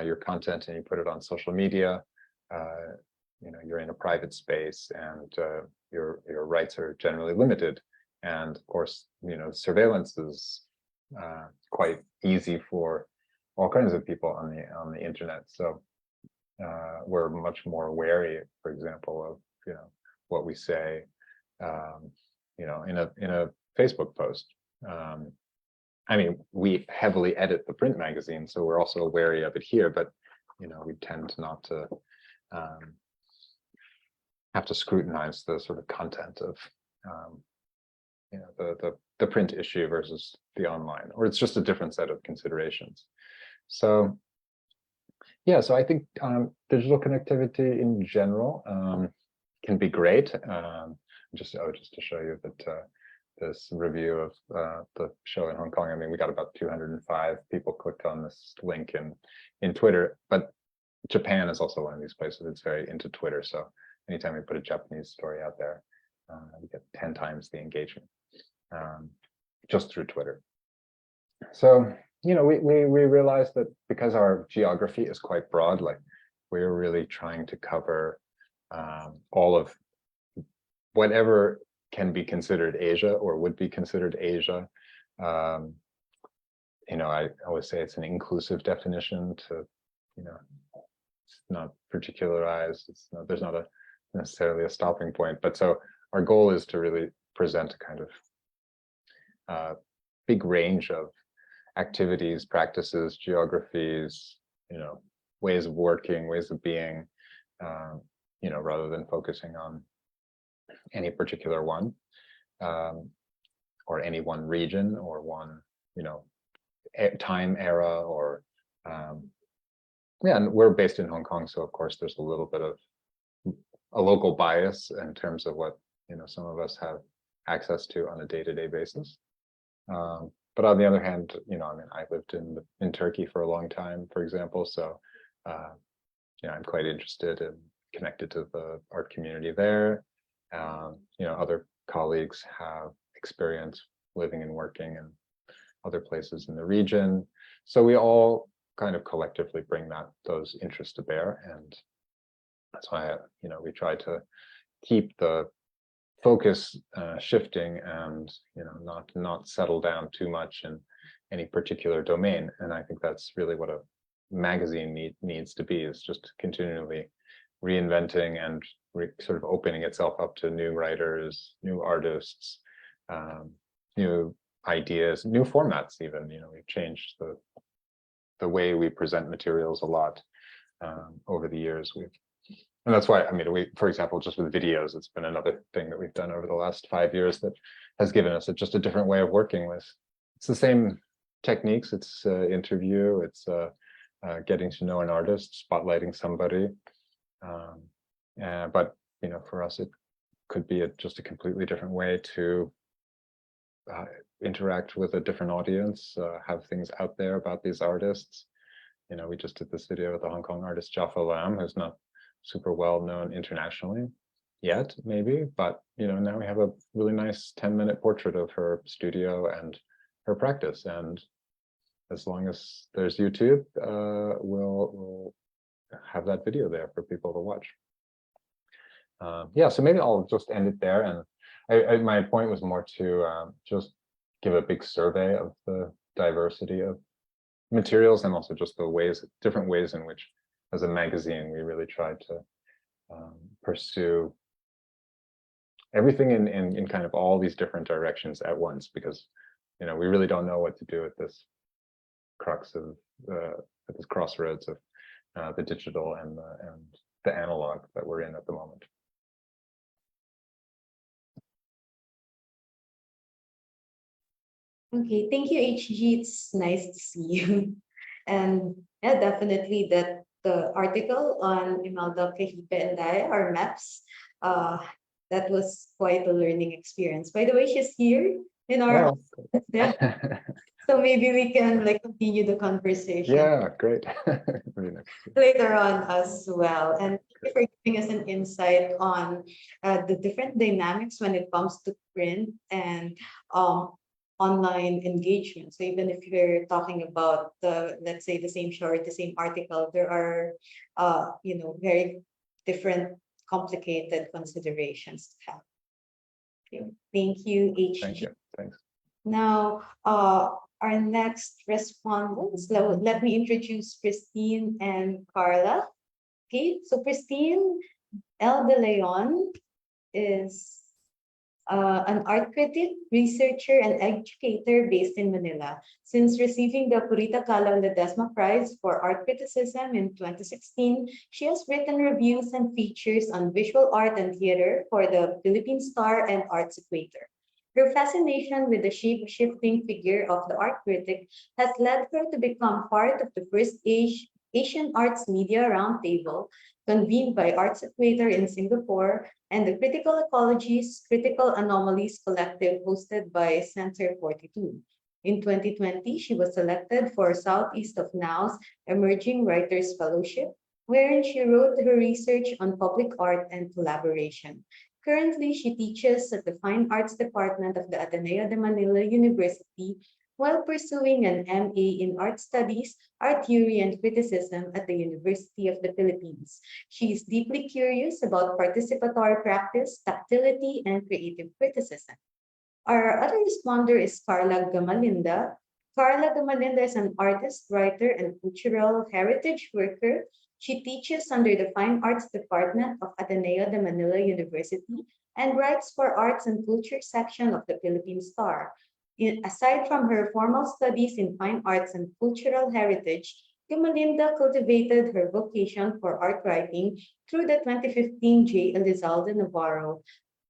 your content and you put it on social media, you're in a private space, and your rights are generally limited. And of course, surveillance is quite easy for all kinds of people on the internet. So we're much more wary, for example, of what we say, in a Facebook post. I mean, we heavily edit the print magazine, so we're also wary of it here. But we tend not to have to scrutinize the sort of content of the print issue versus the online, or it's just a different set of considerations. So yeah, so I think digital connectivity in general can be great. Just to show you that this review of the show in Hong Kong, I mean, we got about 205 people clicked on this link in Twitter, but Japan is also one of these places that's very into Twitter. So anytime we put a Japanese story out there, we get 10 times the engagement just through Twitter. So, we realized that because our geography is quite broad, like we're really trying to cover all of whatever can be considered Asia or would be considered Asia. I always say it's an inclusive definition to, it's not particularized. There's not necessarily a stopping point. But so our goal is to really present a kind of big range of activities, practices, geographies, ways of working, ways of being, rather than focusing on any particular one, or any one region or one, time era, or and we're based in Hong Kong, so of course there's a little bit of a local bias in terms of what some of us have access to on a day-to-day basis. But on the other hand, I lived in Turkey for a long time, for example, so I'm quite interested and connected to the art community there. Other colleagues have experience living and working in other places in the region, so we all kind of collectively bring those interests to bear, and that's why we try to keep the focus shifting, and not settle down too much in any particular domain. And I think that's really what a magazine needs to be, is just continually reinventing and sort of opening itself up to new writers, new artists, new ideas, new formats even. We've changed the way we present materials a lot over the years. And that's why, for example, just with videos, it's been another thing that we've done over the last 5 years that has given us just a different way of working with. It's the same techniques. It's interview, it's getting to know an artist, spotlighting somebody. But for us, it could be just a completely different way to interact with a different audience, have things out there about these artists. We just did this video with the Hong Kong artist Jaffa Lam, who's not super well known internationally yet, maybe, but now we have a really nice 10-minute portrait of her studio and her practice. And as long as there's YouTube, we'll have that video there for people to watch. So maybe I'll just end it there. And my point was more to just give a big survey of the diversity of materials, and also just the different ways in which, as a magazine, we really try to pursue everything in kind of all these different directions at once, because we really don't know what to do at this crossroads of the digital and the analog that we're in at the moment. Okay, thank you, HG. It's nice to see you. And yeah, definitely that the article on Imelda Cahipe and I, our maps, that was quite a learning experience. By the way, she's here in our office. Yeah. So maybe we can continue the conversation. Yeah, great. Really nice. Later on as well. And thank you for giving us an insight on the different dynamics when it comes to print and online engagement. So even if you're talking about let's say the same show or the same article, there are very different complicated considerations to have. Okay. Thank you, HG. Thank you. Thanks. Now, our next respondents, let me introduce Christine and Carla. Okay, so Christine L. De Leon is an art critic, researcher, and educator based in Manila. Since receiving the Purita Kalaw Ledesma Prize for Art Criticism in 2016, she has written reviews and features on visual art and theater for the Philippine Star and Arts Equator. Her fascination with the shape-shifting figure of the art critic has led her to become part of the first Asian Arts Media Roundtable, convened by Arts Equator in Singapore, and the Critical Ecologies Critical Anomalies Collective, hosted by Center 42. In 2020, she was selected for Southeast of Now's Emerging Writers Fellowship, wherein she wrote her research on public art and collaboration. Currently, she teaches at the Fine Arts Department of the Ateneo de Manila University while pursuing an MA in Art Studies, Art Theory, and Criticism at the University of the Philippines. She is deeply curious about participatory practice, tactility, and creative criticism. Our other responder is Carla Gamalinda. Carla Gamalinda is an artist, writer, and cultural heritage worker. She teaches under the Fine Arts Department of Ateneo de Manila University and writes for Arts and Culture section of the Philippine Star. Aside from her formal studies in fine arts and cultural heritage, Timalinda cultivated her vocation for art writing through the 2015 J. Elizalde Navarro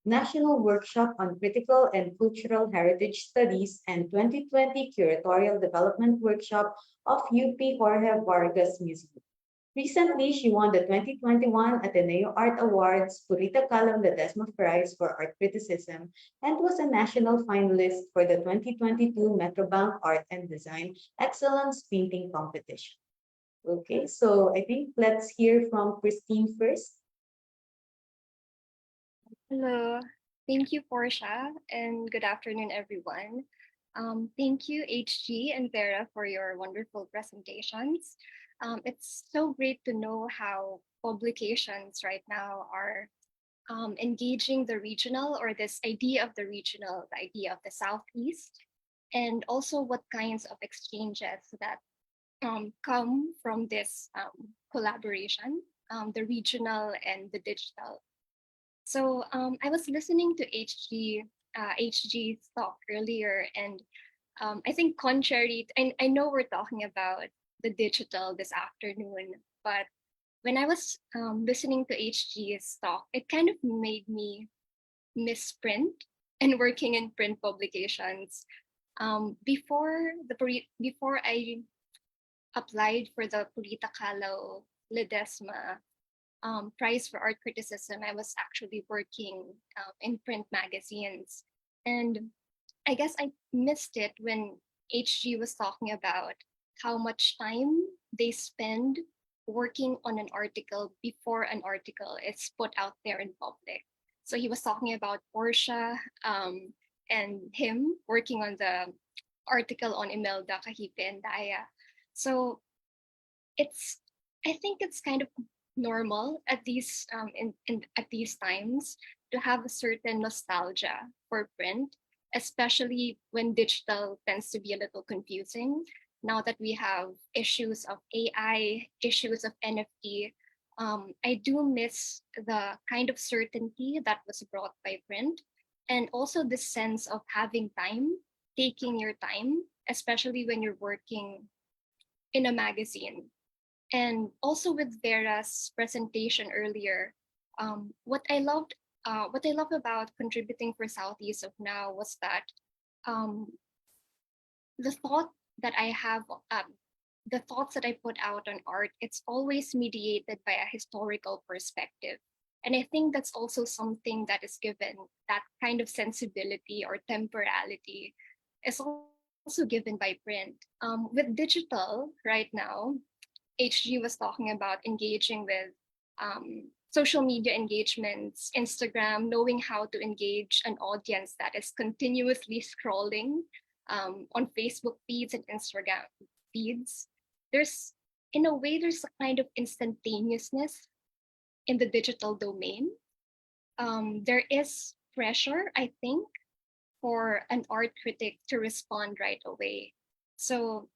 National Workshop on Critical and Cultural Heritage Studies and 2020 Curatorial Development Workshop of UP Jorge Vargas Museum. Recently, she won the 2021 Ateneo Art Awards Purita Kalam Ledesma Prize for Art Criticism and was a national finalist for the 2022 Metrobank Art and Design Excellence Painting Competition. Okay, so I think let's hear from Christine first. Hello. Thank you, Portia, and good afternoon, everyone. Thank you, HG and Vera, for your wonderful presentations. It's so great to know how publications right now are engaging the regional or this idea of the regional, the idea of the Southeast, and also what kinds of exchanges that come from this collaboration, the regional and the digital. So I was listening to HG's talk earlier, and I think contrary, I know we're talking about the digital this afternoon, but when I was listening to HG's talk, it kind of made me miss print and working in print publications. Before I applied for the Purita Kalaw Ledesma prize for art criticism, I was actually working in print magazines. And I guess I missed it when HG was talking about how much time they spend working on an article before an article is put out there in public. So he was talking about Portia and him working on the article on Imelda Kahipe and Daya. So I think it's kind of normal at these at these times to have a certain nostalgia for print, especially when digital tends to be a little confusing. Now that we have issues of AI, issues of NFT, I do miss the kind of certainty that was brought by print, and also the sense of having time, taking your time, especially when you're working in a magazine. And also with Vera's presentation earlier, what I loved about contributing for Southeast of Now was that um, the thought that I have, the thoughts that I put out on art, it's always mediated by a historical perspective. And I think that's also something that is given, that kind of sensibility or temporality is also given by print. With digital right now, HG was talking about engaging with social media engagements, Instagram, knowing how to engage an audience that is continuously scrolling on Facebook feeds and Instagram feeds. There's, in a way, there's a kind of instantaneousness in the digital domain. There is pressure, I think, for an art critic to respond right away. So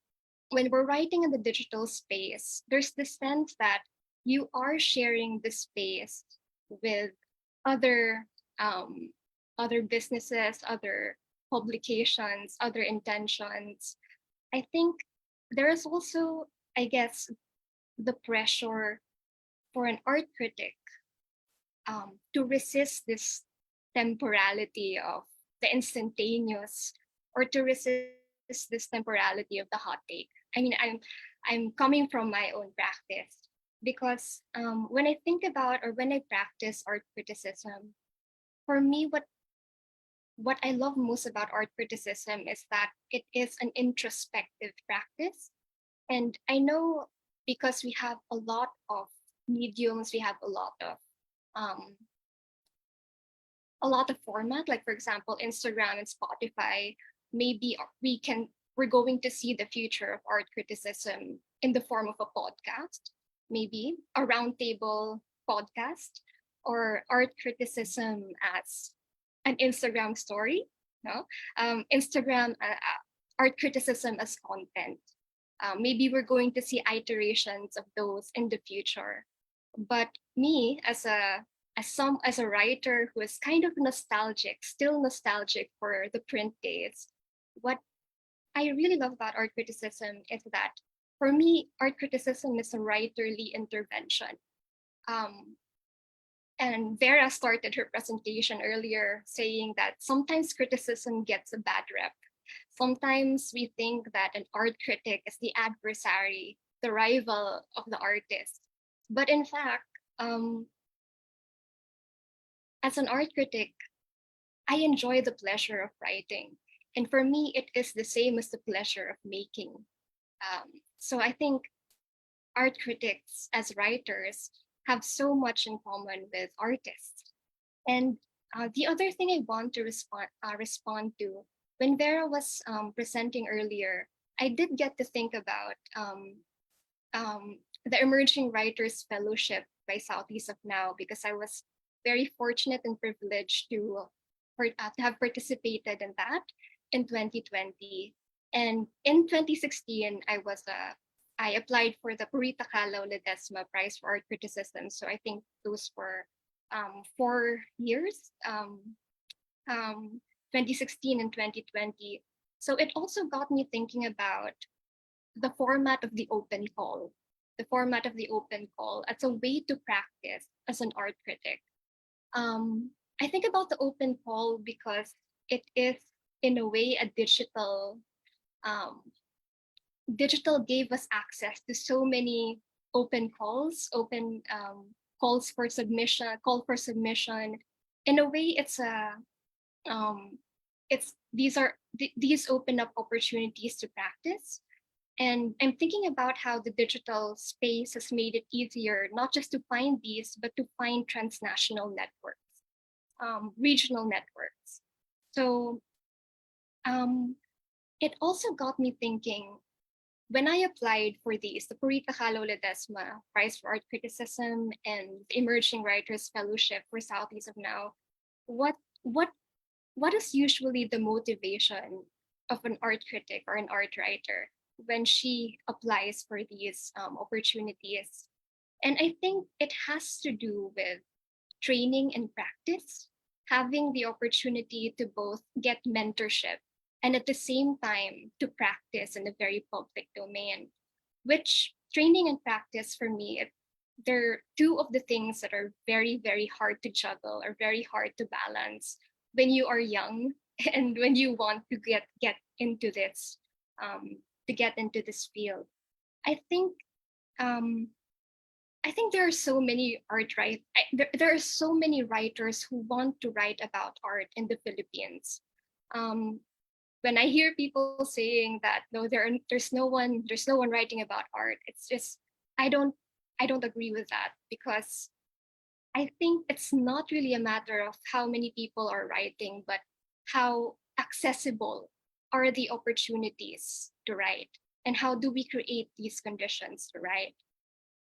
when we're writing in the digital space, there's this sense that you are sharing the space with other other businesses, other publications, other intentions. I think there is also, I guess, the pressure for an art critic to resist this temporality of the instantaneous, or to resist this temporality of the hot take. I mean, I'm coming from my own practice, because when I think about, or when I practice art criticism, for me, what I love most about art criticism is that it is an introspective practice. And I know, because we have a lot of mediums, we have um, a lot of format, like for example, Instagram and Spotify. Maybe we're going to see the future of art criticism in the form of a podcast, maybe a roundtable podcast, or art criticism as an Instagram story. No, Instagram art criticism as content. Maybe we're going to see iterations of those in the future. But me, as a writer who is kind of nostalgic, still nostalgic for the print days, what I really love about art criticism is that for me, art criticism is a writerly intervention. And Vera started her presentation earlier saying that sometimes criticism gets a bad rep. Sometimes we think that an art critic is the adversary, the rival of the artist. But in fact, as an art critic, I enjoy the pleasure of writing. And for me, it is the same as the pleasure of making. So I think art critics as writers have so much in common with artists. And the other thing I want to respond to, when Vera was presenting earlier, I did get to think about the Emerging Writers Fellowship by Southeast of Now, because I was very fortunate and privileged to have participated in that in 2020. And in 2016, I applied for the Purita Calo Ledesma Prize for Art Criticism. So I think those were 4 years, 2016 and 2020. So it also got me thinking about the format of the open call, as a way to practice as an art critic. I think about the open call because it is, in a way, a digital. Digital gave us access to so many open calls, open calls for submission, call for submission. In a way, these open up opportunities to practice. And I'm thinking about how the digital space has made it easier, not just to find these, but to find transnational networks, regional networks. So it also got me thinking, when I applied for these, the Purita Calo Ledesma Prize for Art Criticism and the Emerging Writers Fellowship for Southeast of Now, what is usually the motivation of an art critic or an art writer when she applies for these opportunities? And I think it has to do with training and practice, having the opportunity to both get mentorship and at the same time to practice in a very public domain, which training and practice for me, they're two of the things that are very, very hard to juggle or very hard to balance when you are young and when you want to get into this, to get into this field. I think there are so many there are so many writers who want to write about art in the Philippines. When I hear people saying that no, there's no one writing about art, it's just I don't agree with that, because I think it's not really a matter of how many people are writing, but how accessible are the opportunities to write, and how do we create these conditions to write.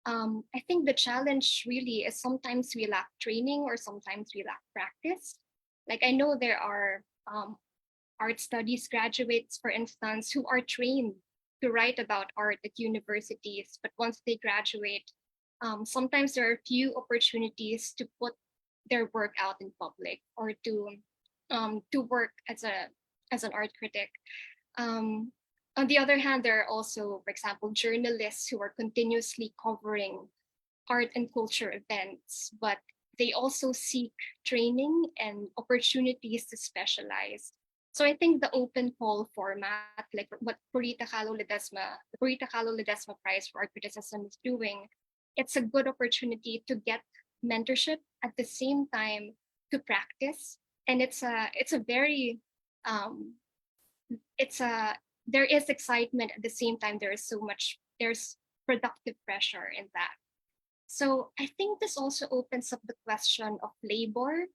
I think the challenge really is sometimes we lack training or sometimes we lack practice. Like, I know there are art studies graduates, for instance, who are trained to write about art at universities, but once they graduate, sometimes there are few opportunities to put their work out in public or to work as an art critic. On the other hand, there are also, for example, journalists who are continuously covering art and culture events, but they also seek training and opportunities to specialize. So I think the open call format, like what the Purita Calo Ledesma Prize for Art Criticism is doing, it's a good opportunity to get mentorship at the same time to practice. And there is excitement at the same time. There's productive pressure in that. So I think this also opens up the question of labor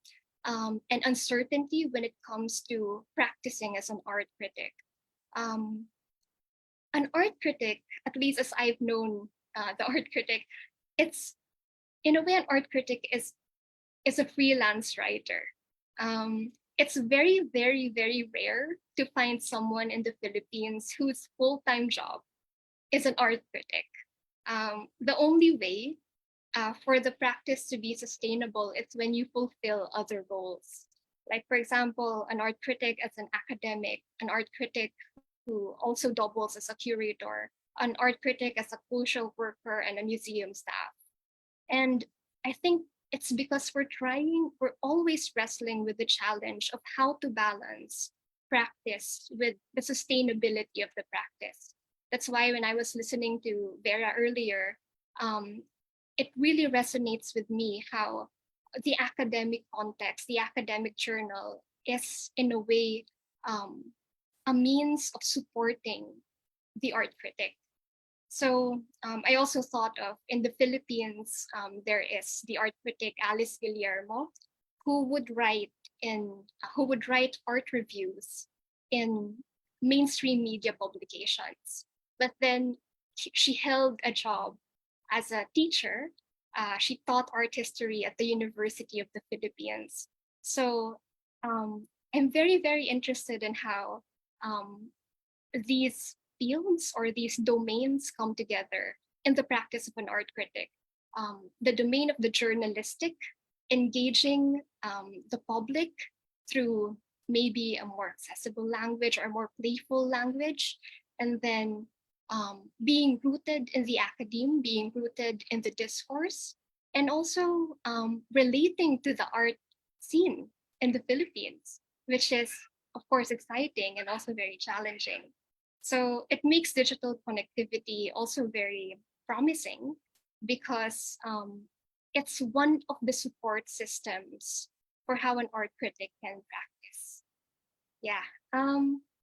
and uncertainty when it comes to practicing as an art critic. An art critic, at least as I've known the art critic, it's in a way an art critic is a freelance writer. It's very, very, very rare to find someone in the Philippines whose full-time job is an art critic. The only way for the practice to be sustainable is when you fulfill other roles. Like, for example, an art critic as an academic, an art critic who also doubles as a curator, an art critic as a social worker and a museum staff. And I think it's because we're always wrestling with the challenge of how to balance practice with the sustainability of the practice. That's why when I was listening to Vera earlier, it really resonates with me how the academic context, the academic journal is in a way a means of supporting the art critic. So I also thought of in the Philippines, there is the art critic Alice Guillermo, who would write art reviews in mainstream media publications. But then she held a job as a teacher. She taught art history at the University of the Philippines. So I'm very, very interested in how these fields or these domains come together in the practice of an art critic. The domain of the journalistic, engaging the public through maybe a more accessible language or more playful language, and then being rooted in the academe, being rooted in the discourse, and also relating to the art scene in the Philippines, which is, of course, exciting and also very challenging. So it makes digital connectivity also very promising because it's one of the support systems for how an art critic can practice. Yeah.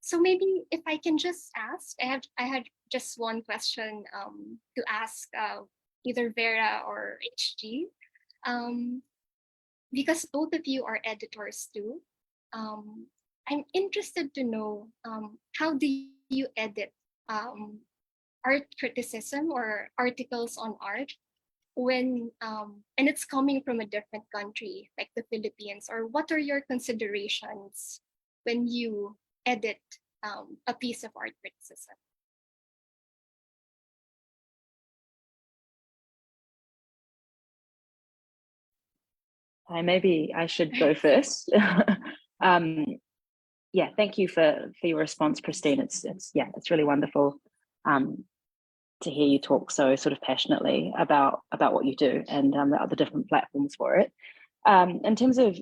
So maybe if I can just ask, I had just one question to ask either Vera or HG, because both of you are editors too. I'm interested to know how do you edit art criticism or articles on art when and it's coming from a different country like the Philippines, or what are your considerations when you edit a piece of art criticism? Maybe I should go first. Yeah, thank you for your response, Christine. It's really wonderful to hear you talk so sort of passionately about what you do and the different platforms for it. In terms of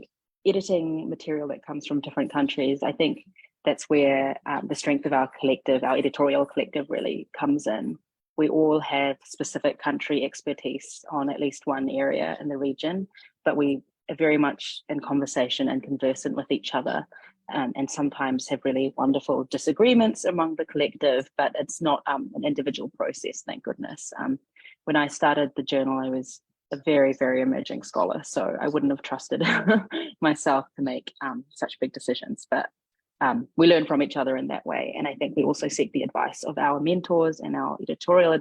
editing material that comes from different countries, I think that's where the strength of our collective, our editorial collective, really comes in. We all have specific country expertise on at least one area in the region, but we are very much in conversation and conversant with each other, and sometimes have really wonderful disagreements among the collective, but it's not an individual process, thank goodness. When I started the journal, I was a very, very emerging scholar, so I wouldn't have trusted myself to make such big decisions, but we learn from each other in that way. And I think we also seek the advice of our mentors and our editorial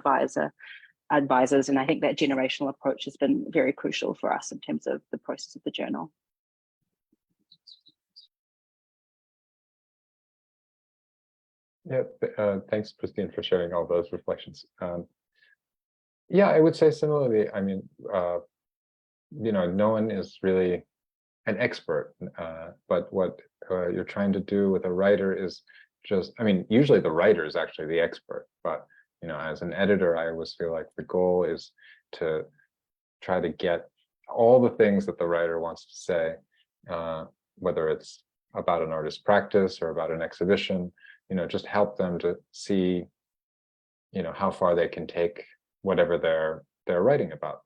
advisors. And I think that generational approach has been very crucial for us in terms of the process of the journal. Yeah, thanks, Christine, for sharing all those reflections. Yeah, I would say similarly. I mean, no one is really an expert, but what you're trying to do with a writer is just, I mean, usually the writer is actually the expert, but as an editor, I always feel like the goal is to try to get all the things that the writer wants to say, whether it's about an artist's practice or about an exhibition, just help them to see, how far they can take whatever they're writing about.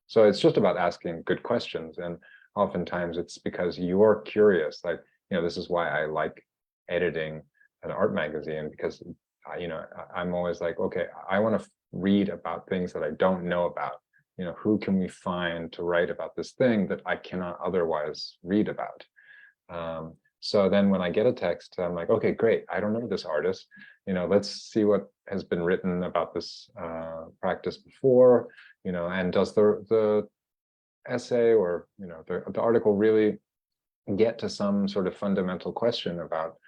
So it's just about asking good questions, and oftentimes it's because you're curious. This is why I like editing an art magazine, because I'm always like, okay, I want to read about things that I don't know about. Who can we find to write about this thing that I cannot otherwise read about? So then when I get a text, I'm like, okay, great. I don't know this artist. Let's see what has been written about this practice before, and does the essay or, the article really get to some sort of fundamental question about,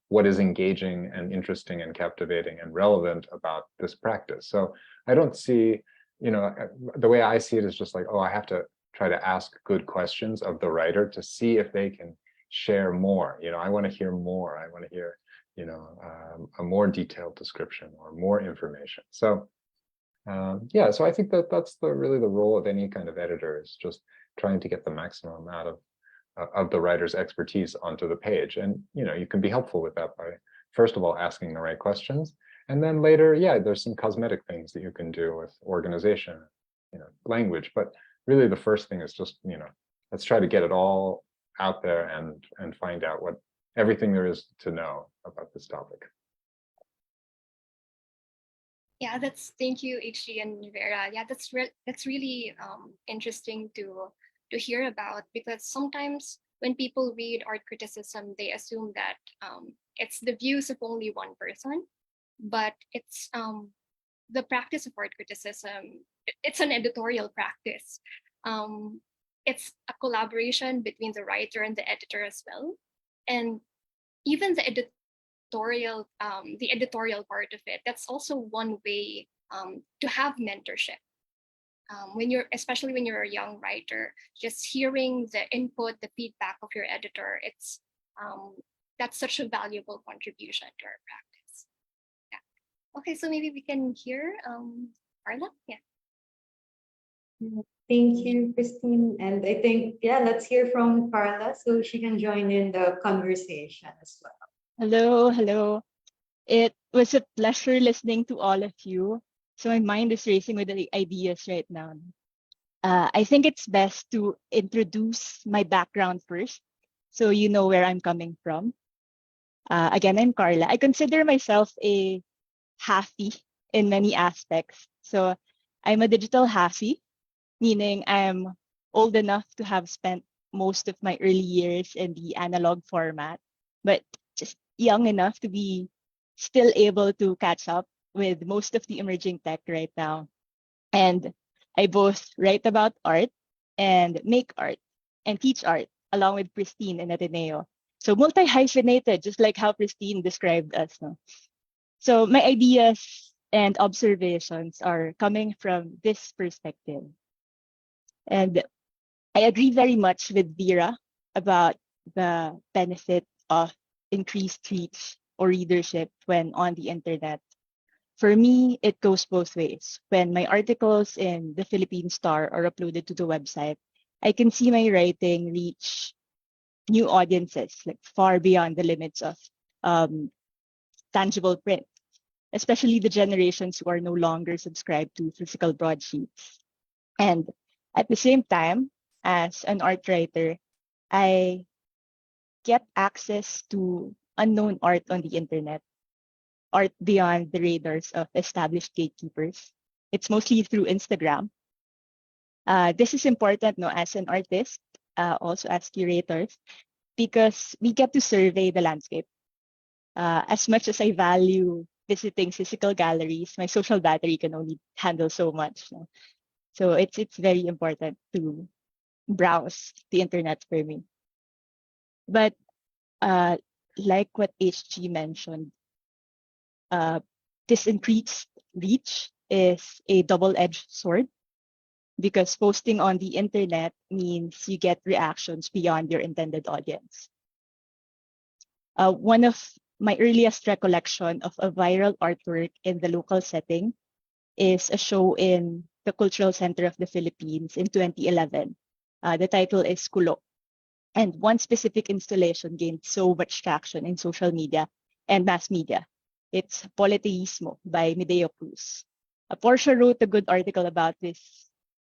what is engaging and interesting and captivating and relevant about this practice. So I don't see, the way I see it is just like, oh, I have to try to ask good questions of the writer to see if they can share more. I want to hear more. I want to hear, a more detailed description or more information. So yeah, so I think that that's really the role of any kind of editor, is just trying to get the maximum out of the writer's expertise onto the page. And you can be helpful with that by, first of all, asking the right questions, and then later, yeah, there's some cosmetic things that you can do with organization, language. But really, the first thing is just let's try to get it all out there and find out what everything there is to know about this topic. Yeah, thank you, HG and Vera. Yeah, that's really interesting to hear about, because sometimes when people read art criticism, they assume that it's the views of only one person, but it's the practice of art criticism. It's an editorial practice. It's a collaboration between the writer and the editor as well, and even the editorial part of it, that's also one way to have mentorship. Especially when you're a young writer, just hearing the input, the feedback of your editor, that's such a valuable contribution to our practice. Yeah. Okay, so maybe we can hear Carla. Yeah. Thank you, Christine. And I think, yeah, let's hear from Carla so she can join in the conversation as well. Hello. It was a pleasure listening to all of you. So my mind is racing with the ideas right now. I think it's best to introduce my background first, so you know where I'm coming from. Again, I'm Carla. I consider myself a halfie in many aspects. So I'm a digital halfie, meaning I'm old enough to have spent most of my early years in the analog format, but just young enough to be still able to catch up with most of the emerging tech right now. And I both write about art and make art and teach art along with Christine and Ateneo. So multi-hyphenated, just like how Christine described us. No? So my ideas and observations are coming from this perspective. And I agree very much with Vera about the benefit of increased reach or readership when on the internet. For me, it goes both ways. When my articles in the Philippine Star are uploaded to the website, I can see my writing reach new audiences, like far beyond the limits of um, tangible print, especially the generations who are no longer subscribed to physical broadsheets. And at the same time, as an art writer, I get access to unknown art on the internet, art beyond the radars of established gatekeepers. It's mostly through Instagram. This is important, no, as an artist, also as curators, because we get to survey the landscape. As much as I value visiting physical galleries, my social battery can only handle so much. No? So it's very important to browse the internet for me. But like what HG mentioned, this increased reach is a double-edged sword, because posting on the internet means you get reactions beyond your intended audience. One of my earliest recollection of a viral artwork in the local setting is a show in the Cultural Center of the Philippines in 2011. The title is Kulo. And one specific installation gained so much traction in social media and mass media. It's Politeísmo by Medeo Cruz. Portia wrote a good article about this,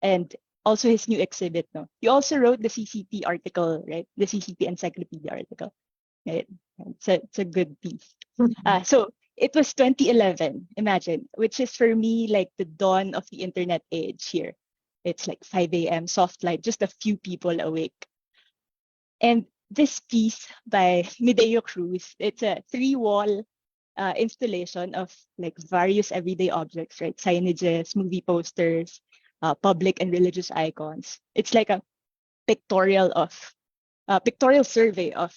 and also his new exhibit. No, you also wrote the CCP article, right? The CCP Encyclopedia article. Right? It's a good piece. So it was 2011, imagine, which is for me like the dawn of the internet age here. It's like 5 a.m., soft light, just a few people awake. And this piece by Medeo Cruz, it's a 3-wall installation of like various everyday objects, right? Signages, movie posters, public and religious icons. It's like a pictorial survey of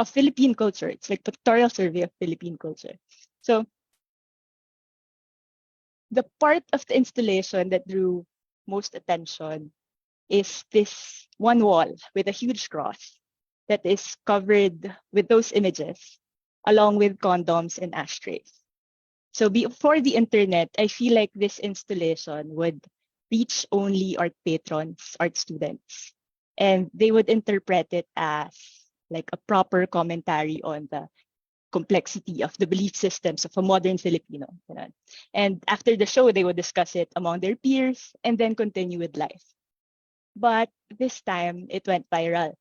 Philippine culture. It's like pictorial survey of Philippine culture. So the part of the installation that drew most attention is this one wall with a huge cross that is covered with those images. along with condoms and ashtrays. So before the internet, I feel like this installation would reach only art patrons, art students, and they would interpret it as like a proper commentary on the complexity of the belief systems of a modern Filipino. And after the show, they would discuss it among their peers and then continue with life. But this time, it went viral.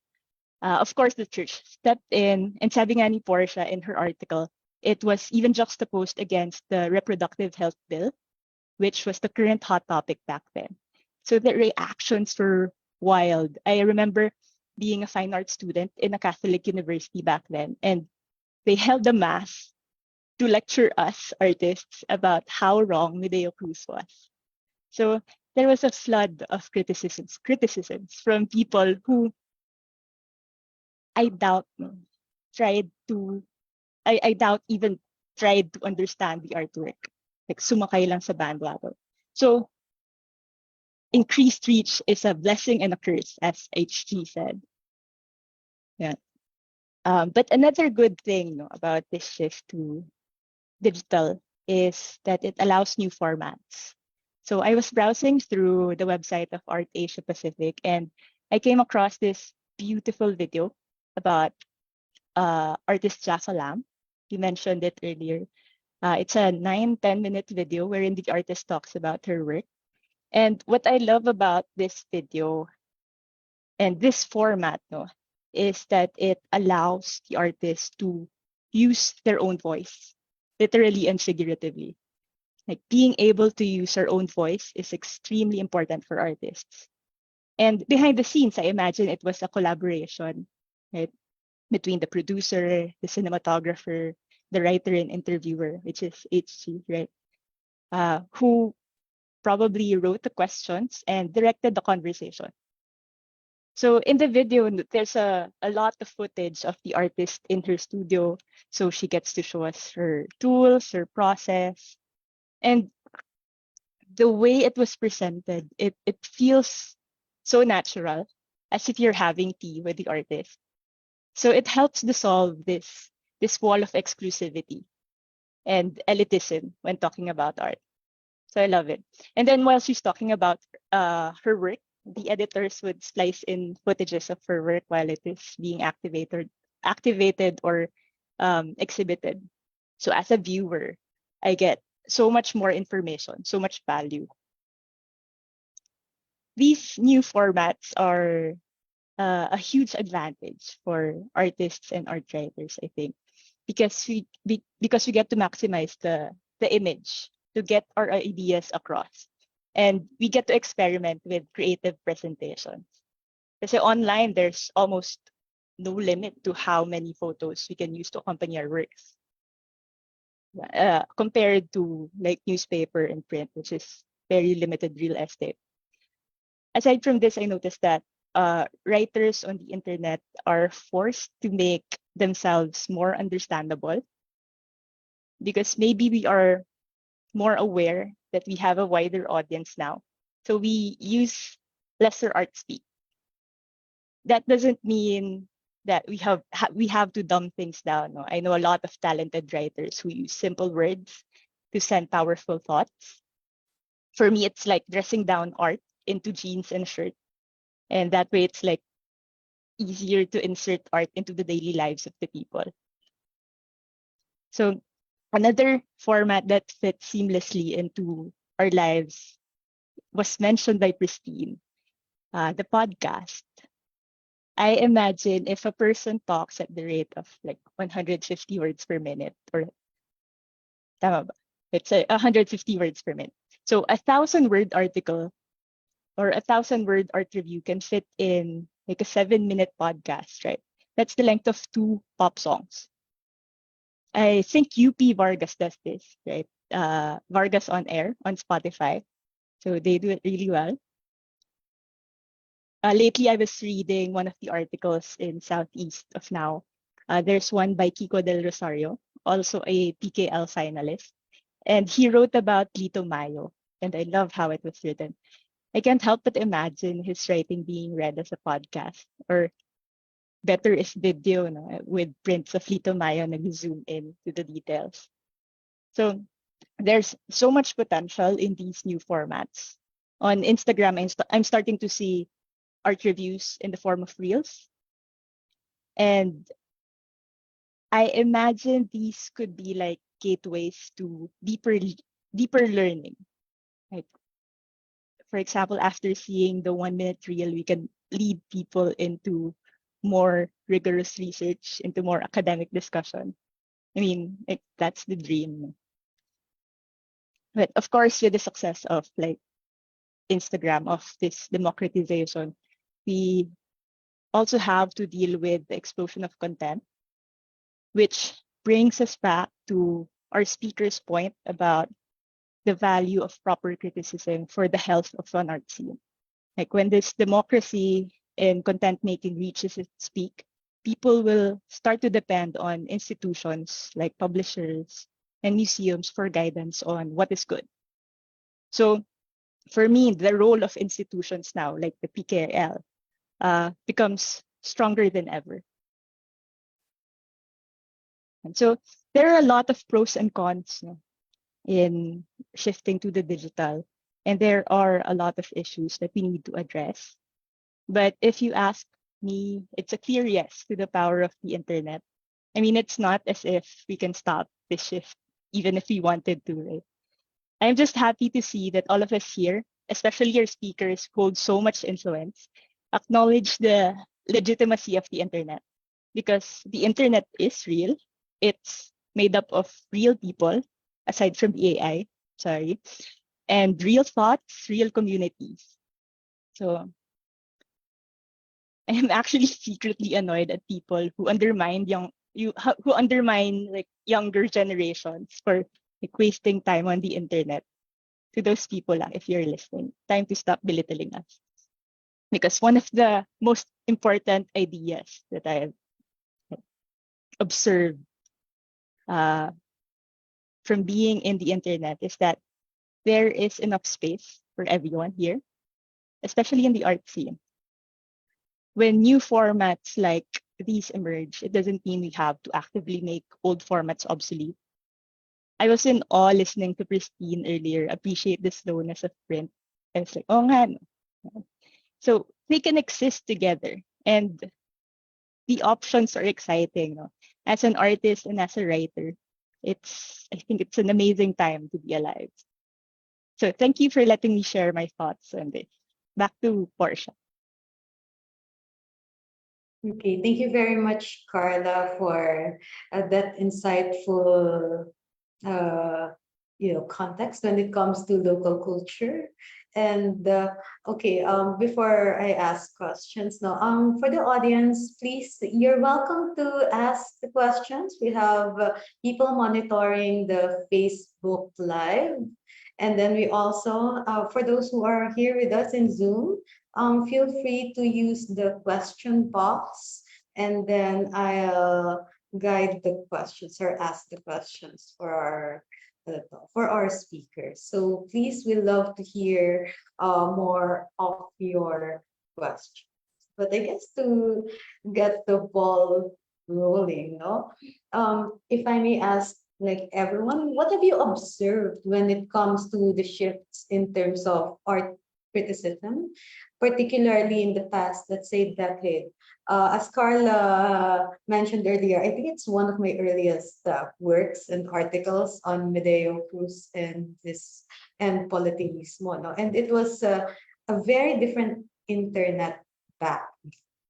Of course, the church stepped in, and sabi nga ni Portia in her article, it was even juxtaposed against the reproductive health bill, which was the current hot topic back then. So the reactions were wild. I remember being a fine arts student in a Catholic university back then, and they held a mass to lecture us artists about how wrong Medeo Cruz was. So there was a flood of criticisms from people who I doubt tried to, I doubt even tried to understand the artwork. Like sumakay lang sa bandwagon. So increased reach is a blessing and a curse, as HG said. Yeah. But another good thing about this shift to digital is that it allows new formats. So I was browsing through the website of Art Asia Pacific, and I came across this beautiful video about artist Jaffa Lam. You mentioned it earlier. It's a 9-10 minute video wherein the artist talks about her work. And what I love about this video and this format is that it allows the artist to use their own voice, literally and figuratively. Like being able to use our own voice is extremely important for artists. And behind the scenes, I imagine it was a collaboration, right, between the producer, the cinematographer, the writer and interviewer, which is HG, right, who probably wrote the questions and directed the conversation. So in the video, there's a lot of footage of the artist in her studio. So she gets to show us her tools, her process. And the way it was presented, it feels so natural, as if you're having tea with the artist. So it helps dissolve this wall of exclusivity and elitism when talking about art. So I love it. And then while she's talking about her work, the editors would splice in footages of her work while it is being activated or exhibited. So as a viewer, I get so much more information, so much value. These new formats are a huge advantage for artists and art writers, I think, because we get to maximize the image to get our ideas across, and we get to experiment with creative presentations. Because online, there's almost no limit to how many photos we can use to accompany our works, compared to like newspaper and print, which is very limited real estate. Aside from this, I noticed that writers on the internet are forced to make themselves more understandable because maybe we are more aware that we have a wider audience now. So we use lesser art speak. That doesn't mean that we have to dumb things down. No? I know a lot of talented writers who use simple words to send powerful thoughts. For me, it's like dressing down art into jeans and shirt. And that way it's like easier to insert art into the daily lives of the people. So another format that fits seamlessly into our lives was mentioned by Christine, the podcast. I imagine if a person talks at the rate of like 150 words per minute, or tama ba? It's 150 words per minute. So 1,000 word article or 1,000 word art review can fit in like a 7-minute podcast, right? That's the length of 2 pop songs. I think UP Vargas does this, right? Vargas on Air on Spotify. So they do it really well. Lately, I was reading one of the articles in Southeast of Now. There's one by Kiko del Rosario, also a PKL finalist. And he wrote about Lito Mayo. And I love how it was written. I can't help but imagine his writing being read as a podcast, or better is video, no? With prints of Lito Mayo nag-zoom in to the details. So there's so much potential in these new formats. On Instagram, I'm starting to see art reviews in the form of reels. And I imagine these could be like gateways to deeper learning. Like, for example, after seeing the 1 minute reel, we can lead people into more rigorous research, into more academic discussion. I mean, like, that's the dream. But of course, with the success of like Instagram, of this democratization, we also have to deal with the explosion of content, which brings us back to our speaker's point about the value of proper criticism for the health of an art scene. Like when this democracy in content making reaches its peak, people will start to depend on institutions like publishers and museums for guidance on what is good. So for me, the role of institutions now, like the PKL, becomes stronger than ever. And so there are a lot of pros and cons, no, in shifting to the digital, and there are a lot of issues that we need to address. But if you ask me, it's a clear yes to the power of the internet. I mean, it's not as if we can stop this shift, even if we wanted to, right? I'm just happy to see that all of us here, especially your speakers who hold so much influence, acknowledge the legitimacy of the internet, because the internet is real. It's made up of real people, aside from the AI, sorry, and real thoughts, real communities. So I am actually secretly annoyed at people who undermine who undermine like younger generations for like wasting time on the internet. To those people, if you're listening, time to stop belittling us. Because one of the most important ideas that I have observed from being in the internet is that there is enough space for everyone here, especially in the art scene. When new formats like these emerge, it doesn't mean we have to actively make old formats obsolete. I was in awe listening to Christine earlier, appreciate the slowness of print. I was like, oh nga, no. So they can exist together, and the options are exciting. No? As an artist and as a writer, I think it's an amazing time to be alive. So thank you for letting me share my thoughts on this. Back to Portia. Okay, thank you very much, Carla, for that insightful context when it comes to local culture. And okay, before I ask questions now, for the audience, please, you're welcome to ask the questions. We have people monitoring the Facebook Live. And then we also, for those who are here with us in Zoom, feel free to use the question box, and then I'll guide the questions or ask the questions for our speakers. So please, we love to hear more of your questions. But I guess to get the ball rolling, no? If I may ask, like everyone, what have you observed when it comes to the shifts in terms of art criticism, particularly in the past, let's say, decade? As Carla mentioned earlier, I think it's one of my earliest works and articles on Medeo Cruz and Politinismo. No? And it was a very different internet back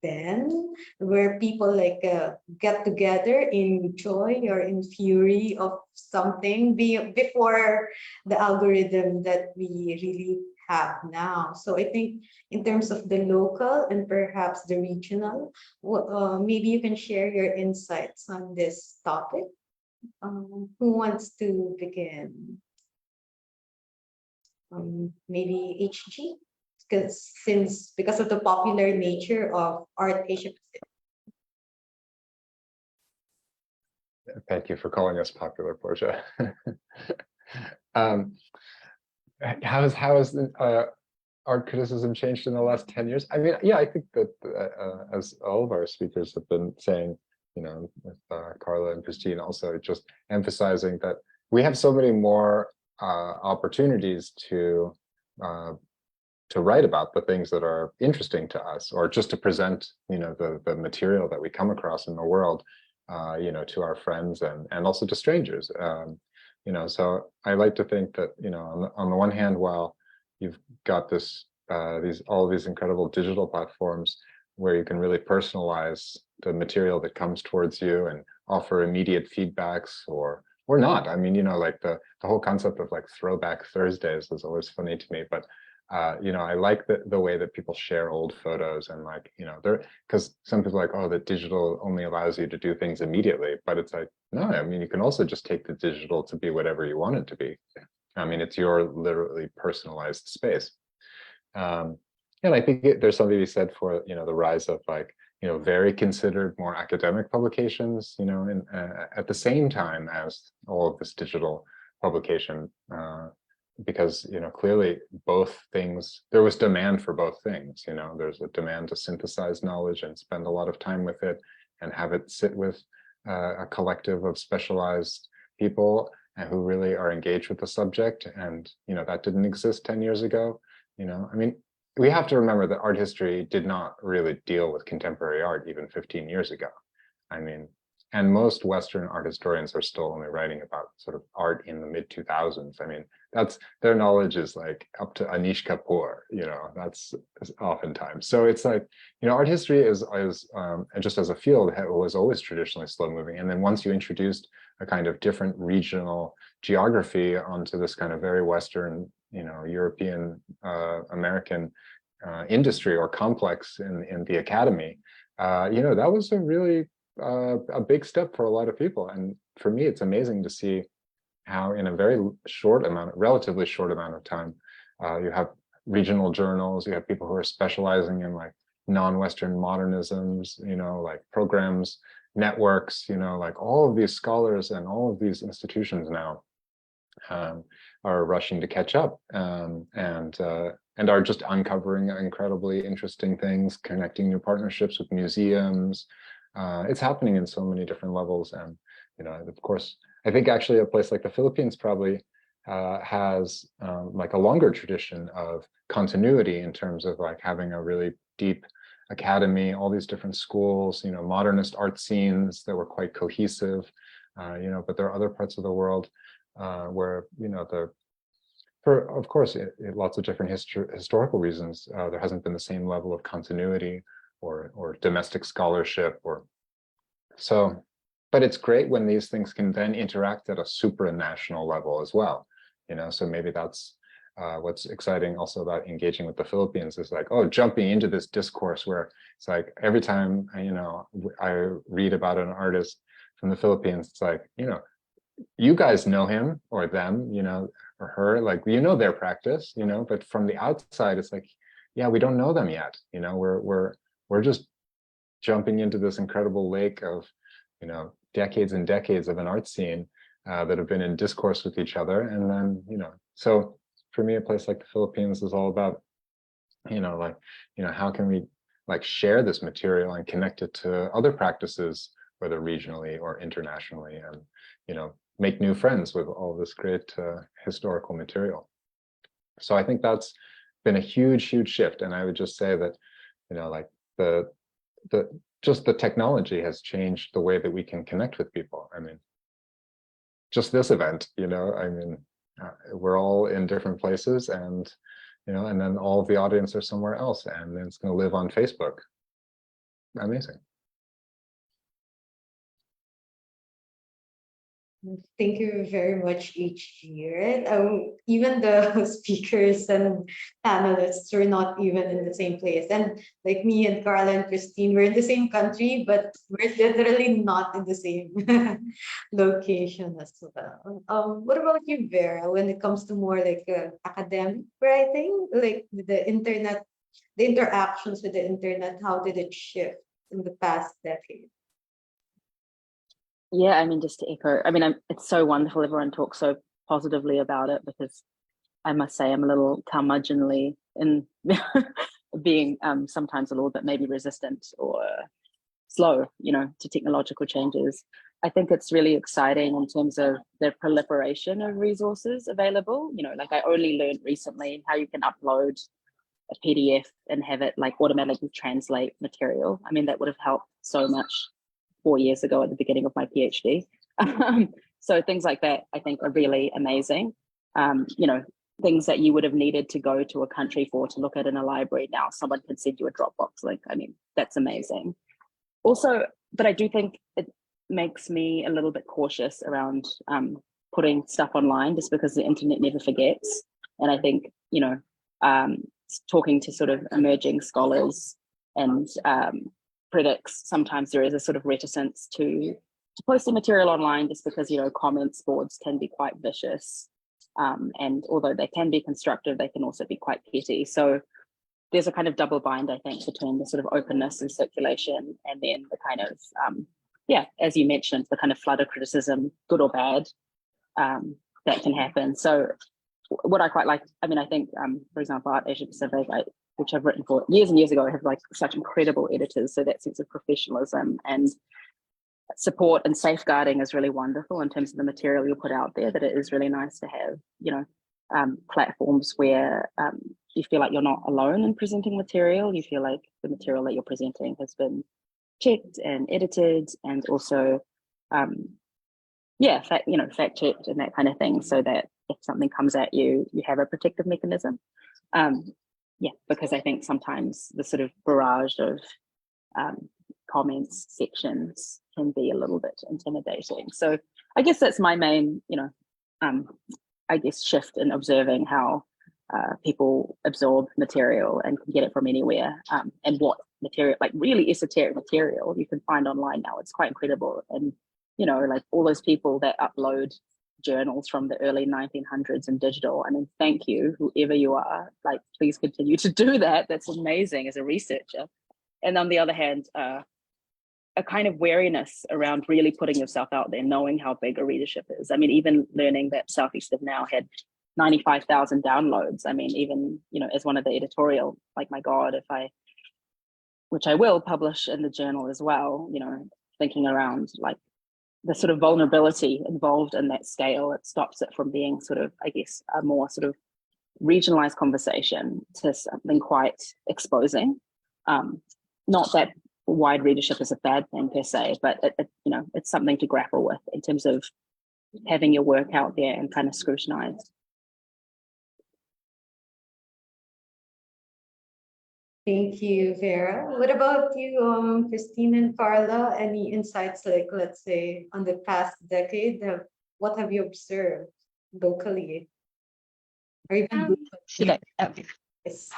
then, where people like get together in joy or in fury of something before the algorithm that we really have now. So I think in terms of the local and perhaps the regional, maybe you can share your insights on this topic. Who wants to begin? Maybe HG? Because of the popular nature of Art Asia Pacific. Thank you for calling us popular, Portia. How is art criticism changed in the last 10 years? I mean, yeah, I think that as all of our speakers have been saying, with Carla and Christine also, just emphasizing that we have so many more opportunities to write about the things that are interesting to us, or just to present, the material that we come across in the world, to our friends and also to strangers. So I like to think that, on the one hand, while you've got all these incredible digital platforms where you can really personalize the material that comes towards you and offer immediate feedbacks or not. I mean, like the whole concept of like throwback Thursdays is always funny to me, but I like the way that people share old photos and like, because some people are like, oh, the digital only allows you to do things immediately, but it's like, no, I mean, you can also just take the digital to be whatever you want it to be. I mean, it's your literally personalized space. And I think there's something to be said for, the rise of like, very considered, more academic publications, and at the same time as all of this digital publication, because, clearly both things, there was demand for both things, there's a demand to synthesize knowledge and spend a lot of time with it and have it sit with a collective of specialized people and who really are engaged with the subject. And, that didn't exist 10 years ago. I mean, we have to remember that art history did not really deal with contemporary art even 15 years ago. I mean, and most Western art historians are still only writing about sort of art in the mid 2000s. I mean, that's their knowledge is like up to Anish Kapoor, that's oftentimes. So it's like, art history is just as a field was always traditionally slow moving. And then once you introduced a kind of different regional geography onto this kind of very Western, European, American industry or complex in the academy, that was a really a big step for a lot of people. And for me, it's amazing to see how in a relatively short amount of time, you have regional journals, you have people who are specializing in like non-Western modernisms, like programs, networks, like all of these scholars and all of these institutions now are rushing to catch up, and are just uncovering incredibly interesting things, connecting new partnerships with museums. It's happening in so many different levels. And, of course, I think actually a place like the Philippines probably has like a longer tradition of continuity in terms of like having a really deep academy, all these different schools, modernist art scenes that were quite cohesive, but there are other parts of the world where, for, of course, lots of different historical reasons, there hasn't been the same level of continuity or domestic scholarship so, but it's great when these things can then interact at a supranational level as well, so maybe that's what's exciting also about engaging with the Philippines is like, oh, jumping into this discourse where it's like every time, I read about an artist from the Philippines, it's like, you guys know him or them, or her, like, their practice, but from the outside, it's like, yeah, we don't know them yet. We're just jumping into this incredible lake of, decades and decades of an art scene that have been in discourse with each other. And then, so for me, a place like the Philippines is all about, how can we like share this material and connect it to other practices, whether regionally or internationally, and, make new friends with all this great historical material. So I think that's been a huge, huge shift. And I would just say that, like just the technology has changed the way that we can connect with people. I mean, just this event, we're all in different places and, and then all of the audience are somewhere else and then it's going to live on Facebook. Amazing. Thank you very much, each year. Even the speakers and panelists were not even in the same place. And like me and Carla and Christine, we're in the same country, but we're literally not in the same location as well. What about you, Vera, when it comes to more like academic writing, like the internet, the interactions with the internet, how did it shift in the past decade? Yeah, I mean, just to echo, I mean, it's so wonderful everyone talks so positively about it, because I must say I'm a little curmudgeonly in being sometimes a little bit maybe resistant or slow, to technological changes. I think it's really exciting in terms of the proliferation of resources available. Like I only learned recently how you can upload a PDF and have it like automatically translate material. I mean, that would have helped so much 4 years ago at the beginning of my PhD. So things like that, I think, are really amazing. Things that you would have needed to go to a country for to look at in a library, now someone can send you a Dropbox link. I mean, that's amazing. Also, but I do think it makes me a little bit cautious around putting stuff online, just because the internet never forgets. And I think, talking to sort of emerging scholars and critics, sometimes there is a sort of reticence to posting material online, just because, comments boards can be quite vicious. And although they can be constructive, they can also be quite petty. So there's a kind of double bind, I think, between the sort of openness and circulation, and then the kind of, as you mentioned, the kind of flood of criticism, good or bad, that can happen. So what I quite like, I mean, I think, for example, Art Asia Pacific, which I've written for years and years ago, have like such incredible editors. So that sense of professionalism and support and safeguarding is really wonderful in terms of the material you put out there, that it is really nice to have, platforms where you feel like you're not alone in presenting material. You feel like the material that you're presenting has been checked and edited, and also, fact checked and that kind of thing, so that if something comes at you, you have a protective mechanism. Because I think sometimes the sort of barrage of comments sections can be a little bit intimidating. So I guess that's my main, shift in observing how people absorb material and can get it from anywhere, and what material, like really esoteric material, you can find online now. It's quite incredible. And, like all those people that upload journals from the early 1900s in digital, I mean, thank you, whoever you are, like, please continue to do that. That's amazing as a researcher. And on the other hand, a kind of wariness around really putting yourself out there, knowing how big a readership is. I mean, even learning that Southeast of Now had 95,000 downloads. I mean, even, as one of the editorial, like, my God, which I will publish in the journal as well, thinking around like the sort of vulnerability involved in that scale, it stops it from being sort of, I guess, a more sort of regionalized conversation to something quite exposing. Not that wide readership is a bad thing per se, but it's something to grapple with in terms of having your work out there and kind of scrutinized. Thank you, Vera. What about you, Christine and Carla? Any insights, like, let's say, on the past decade? What have you observed locally? Or even Should I? Okay. yes.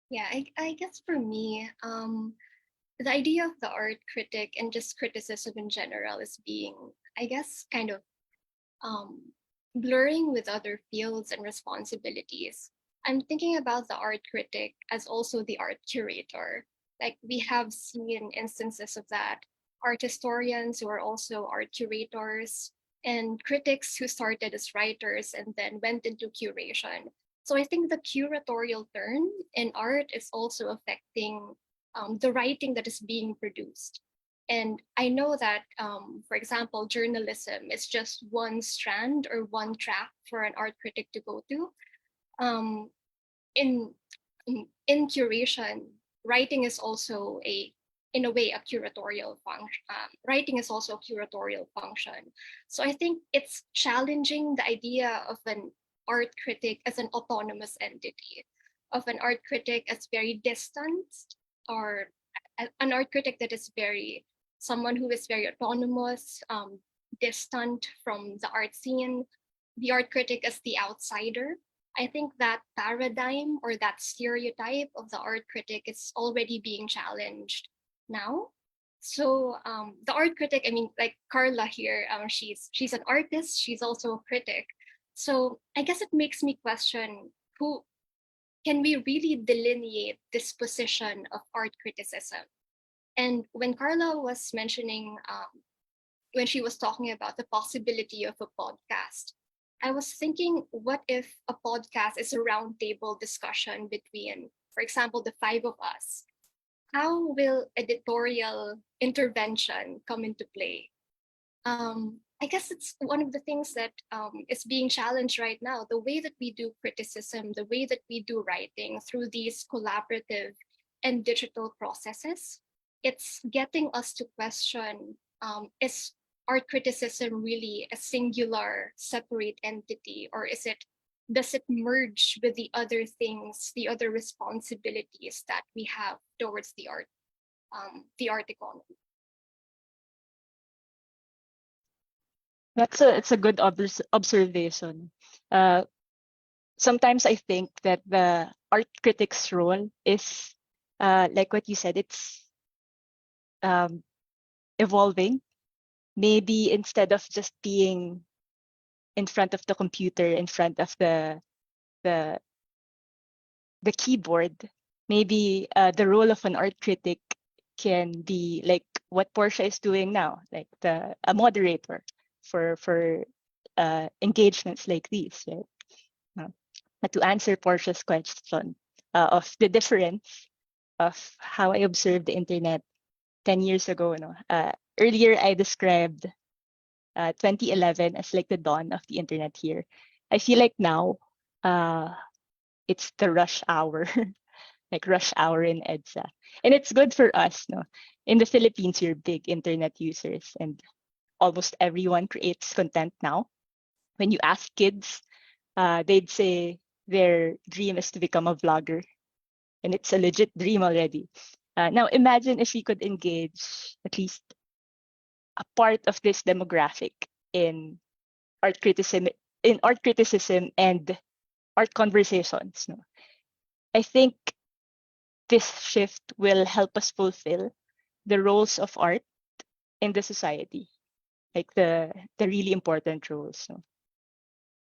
Yeah, I guess for me, the idea of the art critic and just criticism in general is being, I guess, kind of blurring with other fields and responsibilities. I'm thinking about the art critic as also the art curator. Like, we have seen instances of that. Art historians who are also art curators, and critics who started as writers and then went into curation. So I think the curatorial turn in art is also affecting the writing that is being produced. And I know that, for example, journalism is just one strand or one track for an art critic to go to. Um, in curation, writing is also in a way, a curatorial function. Writing is also a curatorial function. So I think it's challenging the idea of an art critic as an autonomous entity, of an art critic as very distant, or an art critic that is someone who is very autonomous, distant from the art scene, the art critic as the outsider. I think that paradigm or that stereotype of the art critic is already being challenged now. So the art critic, I mean, like Carla here, she's an artist, she's also a critic. So I guess it makes me question, who can we really delineate this position of art criticism? And when Carla was mentioning, when she was talking about the possibility of a podcast, I was thinking, what if a podcast is a roundtable discussion between, for example, the five of us? How will editorial intervention come into play? I guess it's one of the things that is being challenged right now. The way that we do criticism, the way that we do writing through these collaborative and digital processes, it's getting us to question, is art criticism really a singular, separate entity, or does it merge with the other things, the other responsibilities that we have towards the art economy? It's a good observation. Sometimes I think that the art critic's role is like what you said, it's evolving. Maybe instead of just being in front of the computer, in front of the keyboard, maybe the role of an art critic can be like what Portia is doing now, like a moderator for engagements like these, right? To answer Portia's question of the difference of how I observed the internet 10 years ago, earlier I described 2011 as like the dawn of the internet here. I feel like now it's the rush hour, like rush hour in EDSA. And it's good for us. No? In the Philippines, you're big internet users and almost everyone creates content now. When you ask kids, they'd say their dream is to become a vlogger. And it's a legit dream already. Now imagine if we could engage at least a part of this demographic in art criticism, and art conversations. No? I think this shift will help us fulfill the roles of art in the society, like the really important roles. No?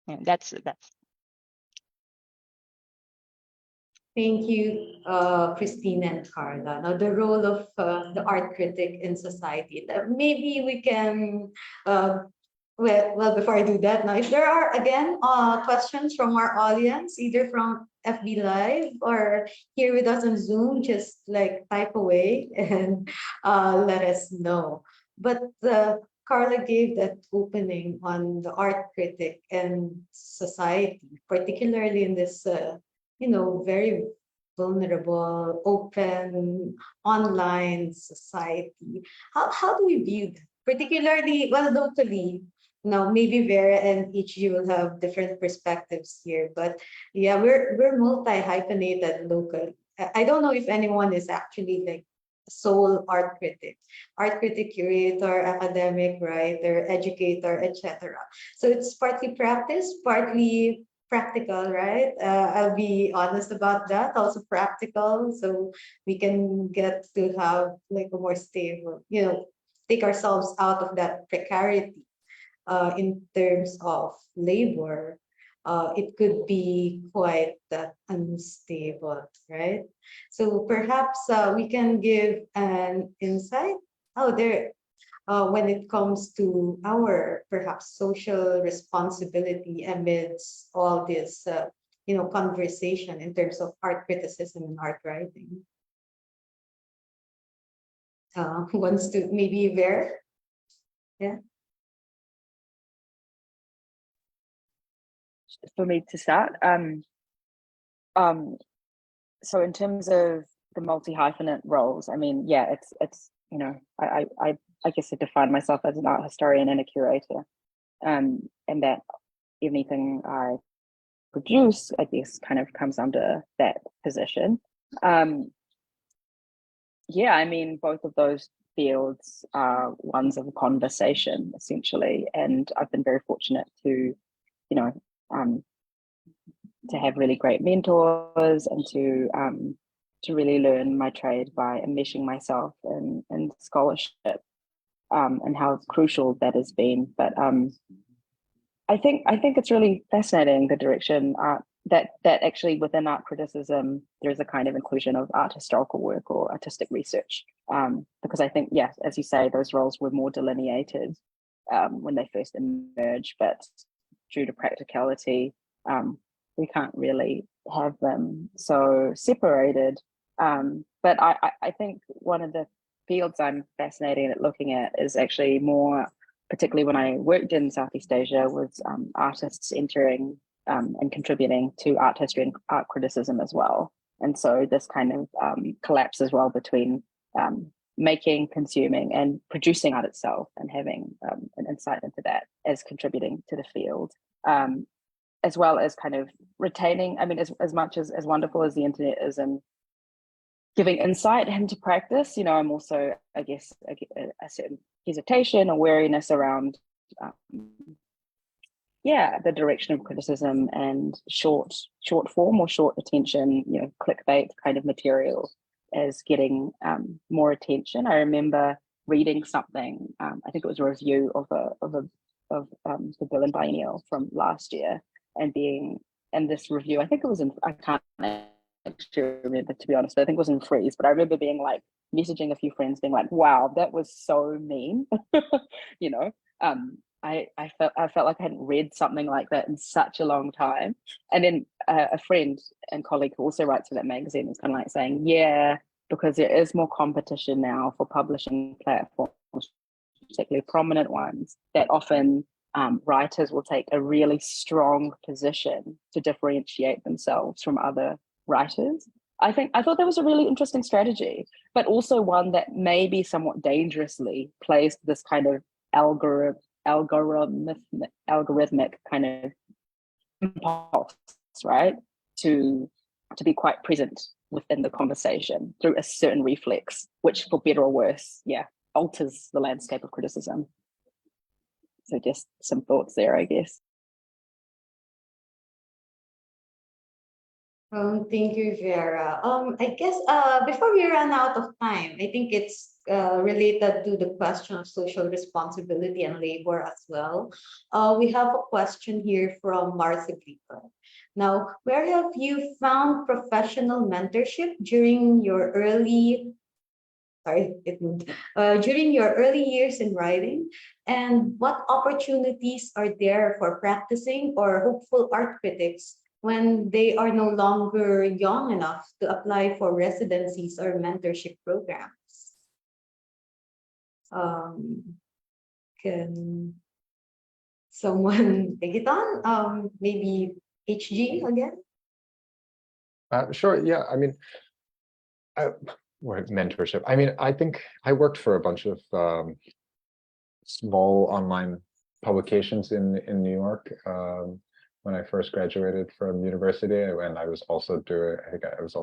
Yeah, that's. Thank you, Christine and Carla. Now, the role of the art critic in society. Maybe we can, well, before I do that, now, if there are, again, questions from our audience, either from FB Live or here with us on Zoom, just like type away and let us know. But Carla gave that opening on the art critic and society, particularly in this very vulnerable, open, online society. How do we view that? Particularly, well, locally, now maybe Vera and each you will have different perspectives here, but yeah, we're multi-hyphenated locally. I don't know if anyone is actually like sole art critic, curator, academic, writer, educator, etc. So it's partly practice, partly practical, right? I'll be honest about that. Also practical, so we can get to have like a more stable, take ourselves out of that precarity in terms of labor. It could be quite unstable, right? So perhaps we can give an insight. Oh, there when it comes to our perhaps social responsibility amidst all this, conversation in terms of art criticism and art writing. Who wants to maybe Ver? Yeah. For me to start, so in terms of the multi-hyphenate roles, I mean, yeah, it's I guess I define myself as an art historian and a curator, and that anything I produce, I guess, kind of comes under that position. Yeah, I mean, both of those fields are ones of a conversation, essentially, and I've been very fortunate to, to have really great mentors and to really learn my trade by enmeshing myself in scholarship, and how crucial that has been. But I think it's really fascinating the direction that actually within art criticism there's a kind of inclusion of art historical work or artistic research, because I think, yes, as you say, those roles were more delineated when they first emerged, but due to practicality, we can't really have them so separated. But I think one of the fields I'm fascinated at looking at is actually more, particularly when I worked in Southeast Asia, was artists entering and contributing to art history and art criticism as well. And so this kind of collapse as well between making, consuming, and producing art itself, and having an insight into that as contributing to the field, as well as kind of retaining, I mean, as much as wonderful as the internet is and giving insight into practice, you know, I'm also, I guess, a certain hesitation or wariness around the direction of criticism and short form or short attention, you know, clickbait kind of material as getting more attention. I remember reading something, I think it was a review of the Berlin Biennial from last year, and this review, I think it was in, I can't actually remember, to be honest, but I think it was in Freeze, but I remember being like, messaging a few friends being like, wow, that was so mean. You know, I felt like I hadn't read something like that in such a long time. And then a friend and colleague who also writes for that magazine was kind of like saying, yeah, because there is more competition now for publishing platforms, particularly prominent ones, that often writers will take a really strong position to differentiate themselves from other writers. I thought that was a really interesting strategy, but also one that maybe somewhat dangerously plays this kind of algorithmic kind of impulse, right? To be quite present within the conversation through a certain reflex, which for better or worse, alters the landscape of criticism. So just some thoughts there, I guess. Thank you, Vera. I guess before we run out of time, I think it's related to the question of social responsibility and labor as well. We have a question here from Martha Grieper. Now, where have you found professional mentorship during your early years in writing, and what opportunities are there for practicing or hopeful art critics when they are no longer young enough to apply for residencies or mentorship programs? Can someone take it on? Maybe HG again? Sure. Yeah. I mean, mentorship. I mean, I think I worked for a bunch of small online publications in New York when I first graduated from university, and I was also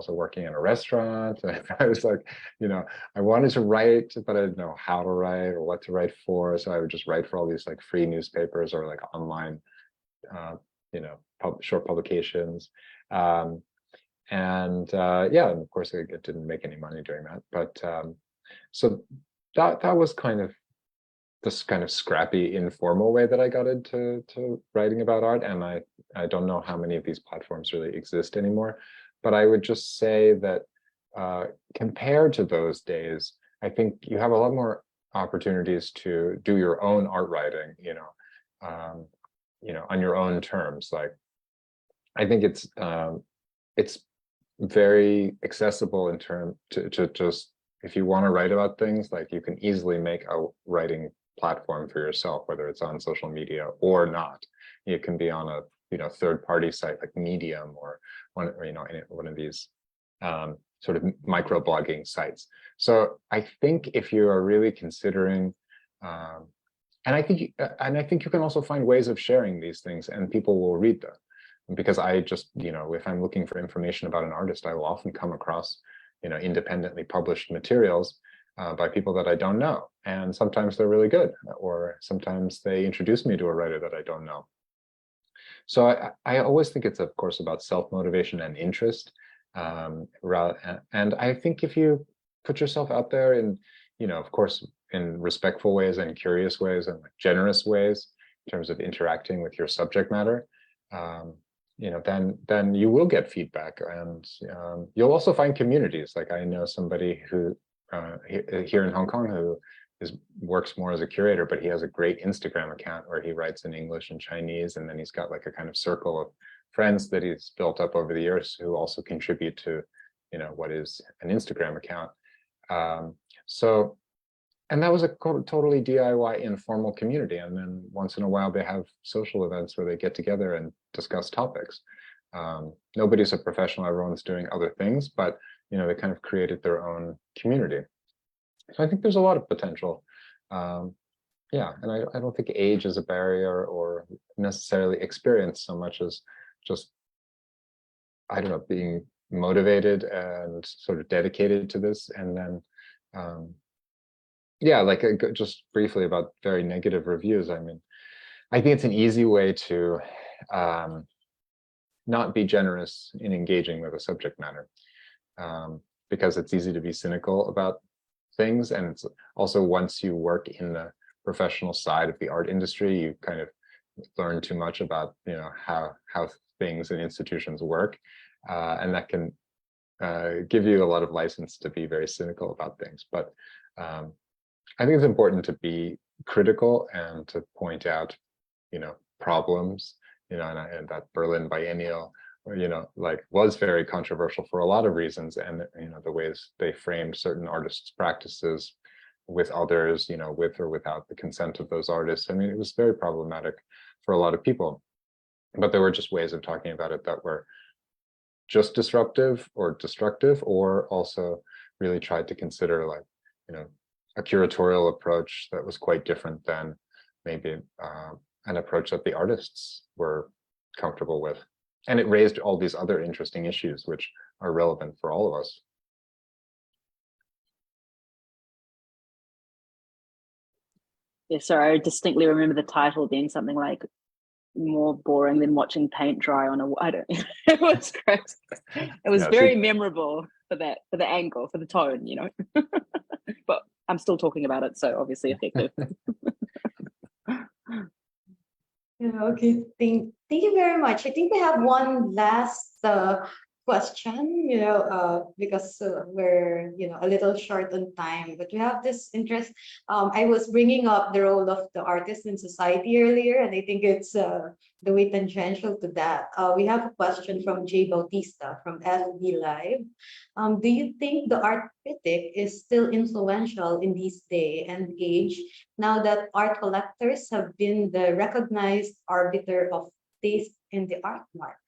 working in a restaurant. And I was like, you know, I wanted to write, but I didn't know how to write or what to write for. So I would just write for all these like free newspapers or like online, short publications. And of course, I didn't make any money doing that. But so that was kind of this kind of scrappy, informal way that I got into writing about art. And I don't know how many of these platforms really exist anymore. But I would just say that compared to those days, I think you have a lot more opportunities to do your own art writing, on your own terms. Like, I think it's very accessible in terms to just, if you want to write about things, like you can easily make a writing platform for yourself, whether it's on social media or not. It can be on a third-party site like Medium or one of these sort of microblogging sites. So I think if you are really considering, and I think you can also find ways of sharing these things, and people will read them. Because I just, if I'm looking for information about an artist, I will often come across, independently published materials by people that I don't know. And sometimes they're really good, or sometimes they introduce me to a writer that I don't know. So I always think it's, of course, about self-motivation and interest. And I think if you put yourself out there in, of course, in respectful ways and curious ways and generous ways in terms of interacting with your subject matter, then you will get feedback, and you'll also find communities. Like I know somebody who here in Hong Kong who works more as a curator, but he has a great Instagram account where he writes in English and Chinese, and then he's got like a kind of circle of friends that he's built up over the years who also contribute to, you know, what is an Instagram account. So, and that was a totally DIY informal community. And then once in a while they have social events where they get together and discuss topics. Nobody's a professional, everyone's doing other things, but you know, they kind of created their own community. So I think there's a lot of potential. Yeah, and I don't think age is a barrier or necessarily experience so much as just, I don't know, being motivated and sort of dedicated to this. And then, yeah, like just briefly about very negative reviews. I mean, I think it's an easy way to not be generous in engaging with a subject matter, because it's easy to be cynical about things. And it's also, once you work in the professional side of the art industry, you kind of learn too much about, you know, how things and institutions work, and that can give you a lot of license to be very cynical about things. But I think it's important to be critical and to point out, you know, problems, you know, and that Berlin Biennial, you know, like was very controversial for a lot of reasons, and you know, the ways they framed certain artists' practices with others, you know, with or without the consent of those artists. I mean, it was very problematic for a lot of people, but there were just ways of talking about it that were just disruptive or destructive, or also really tried to consider, like, you know, a curatorial approach that was quite different than maybe an approach that the artists were comfortable with. And it raised all these other interesting issues which are relevant for all of us. Yeah, sorry, I distinctly remember the title being something like more boring than watching paint dry on a, I don't, it was great. It was Yeah, very memorable for that, for the angle, for the tone, you know. But I'm still talking about it, so obviously effective. Yeah, okay, thank you very much. I think we have one last question, because we're, a little short on time, but we have this interest. I was bringing up the role of the artist in society earlier, and I think it's the way tangential to that. We have a question from Jay Bautista from FB Live. Do you think the art critic is still influential in this day and age, now that art collectors have been the recognized arbiter of taste in the art market?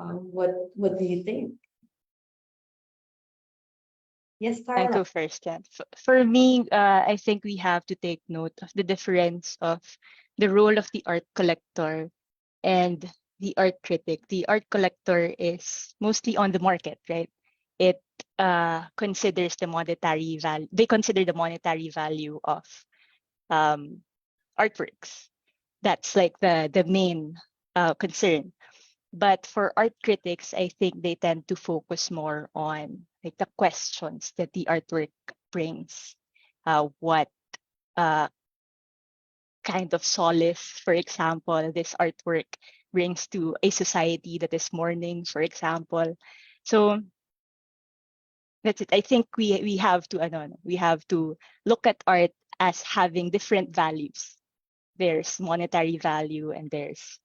What do you think? Yes, I'll Carla. go first. Yeah. For me, I think we have to take note of the difference of the role of the art collector and the art critic. The art collector is mostly on the market, right? It considers the monetary value. They consider the monetary value of artworks. That's like the main concern. But for art critics, I think they tend to focus more on like the questions that the artwork brings. What kind of solace, for example, this artwork brings to a society that is mourning, for example. So that's it. I think we have to we have to look at art as having different values. There's monetary value and there's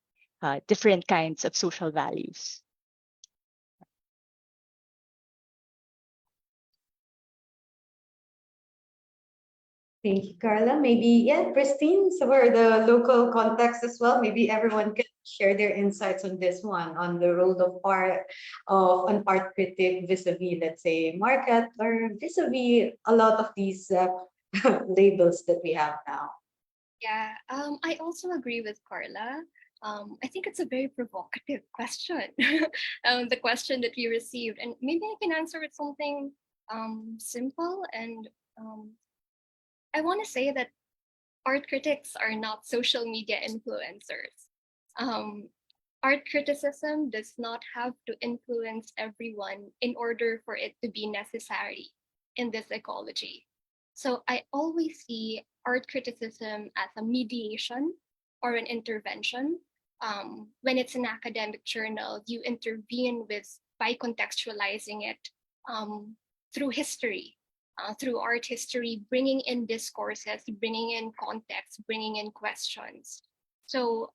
different kinds of social values. Thank you, Carla. Maybe, yeah, Christine, so for the local context as well, maybe everyone can share their insights on this one, on the role of art, of an art critic vis-a-vis, let's say, market, or vis-a-vis a lot of these labels that we have now. Yeah, I also agree with Carla. I think it's a very provocative question, the question that we received, and maybe I can answer with something simple. And I want to say that art critics are not social media influencers. Art criticism does not have to influence everyone in order for it to be necessary in this ecology. So I always see art criticism as a mediation or an intervention. When it's an academic journal, you intervene with by contextualizing it through history, through art history, bringing in discourses, bringing in context, bringing in questions. So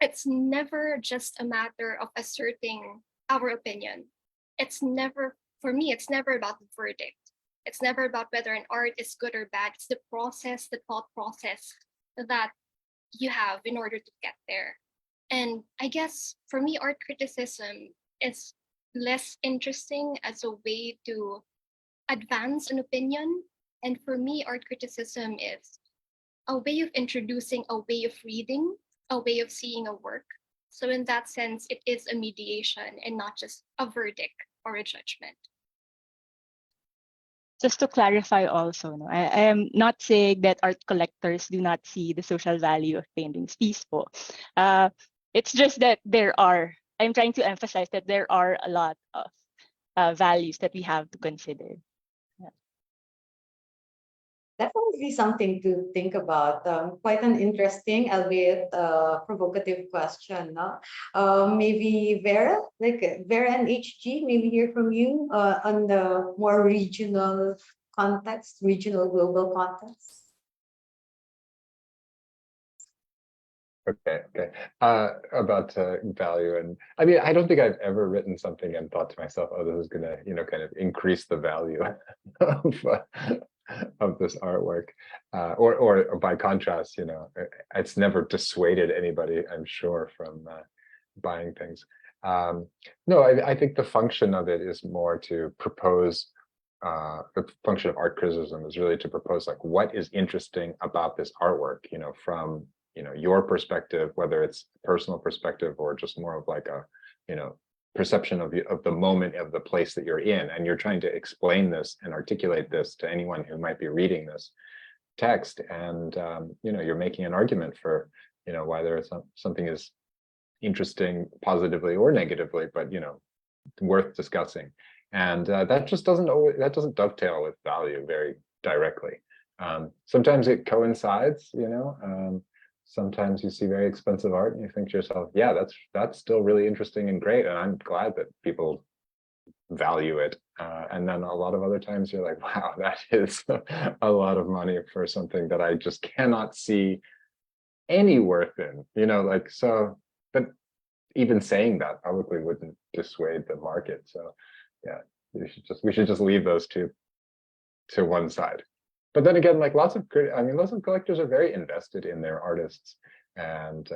it's never just a matter of asserting our opinion. It's never, for me, it's never about the verdict. It's never about whether an art is good or bad. It's the process, the thought process that you have in order to get there. And I guess for me, art criticism is less interesting as a way to advance an opinion. And for me, art criticism is a way of introducing a way of reading, a way of seeing a work. So in that sense, it is a mediation and not just a verdict or a judgment. Just to clarify also, no, I am not saying that art collectors do not see the social value of paintings peaceful. It's just that I'm trying to emphasize that there are a lot of values that we have to consider. Definitely something to think about. Quite an interesting, albeit provocative question. No? Maybe Vera, Vera and HG, maybe hear from you on the more regional context, regional global context. Okay. About value, and I mean, I don't think I've ever written something and thought to myself, "Oh, this is gonna, kind of increase the value of this artwork," or by contrast, it's never dissuaded anybody, I'm sure, from buying things. No, I think the function of it is more to propose. The function of art criticism is really to propose, like, what is interesting about this artwork, from your perspective, whether it's personal perspective or just more of like a perception of the moment, of the place that you're in, and you're trying to explain this and articulate this to anyone who might be reading this text, and you're making an argument for why something is interesting positively or negatively, but worth discussing. And that doesn't dovetail with value very directly. Sometimes it coincides, sometimes you see very expensive art and you think to yourself, yeah, that's still really interesting and great, and I'm glad that people value it. And then a lot of other times you're like, wow, that is a lot of money for something that I just cannot see any worth in, so. But even saying that publicly wouldn't dissuade the market. So yeah, we should just leave those two to one side. But then again, like lots of collectors are very invested in their artists and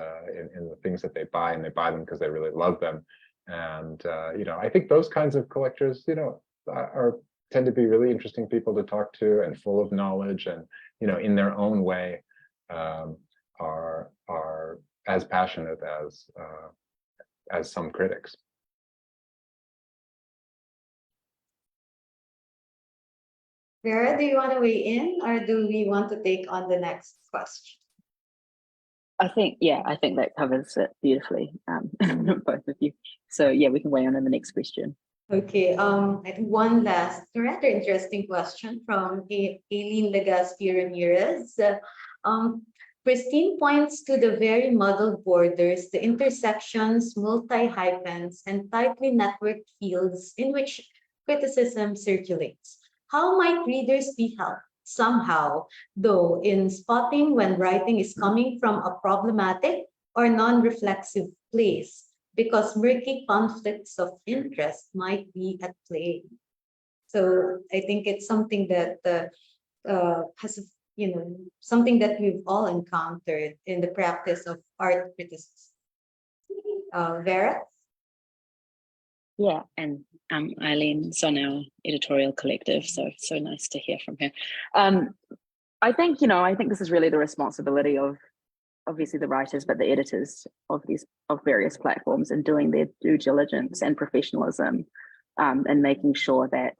in the things that they buy, and they buy them because they really love them. And I think those kinds of collectors, tend to be really interesting people to talk to, and full of knowledge, and in their own way are as passionate as some critics. Vera, do you want to weigh in, or do we want to take on the next question? I think that covers it beautifully, both of you. So yeah, we can weigh in on the next question. Okay, one last rather interesting question from Aileen Legaspi Ramirez. Christine points to the very muddled borders, the intersections, multi-hyphens, and tightly networked fields in which criticism circulates. How might readers be helped somehow, though, in spotting when writing is coming from a problematic or non-reflexive place, because murky conflicts of interest might be at play? So I think it's something that has something that we've all encountered in the practice of art criticism. Vera? Yeah, and Eileen Sonel, editorial collective. So nice to hear from her. I think this is really the responsibility of obviously the writers, but the editors of various platforms, and doing their due diligence and professionalism, and making sure that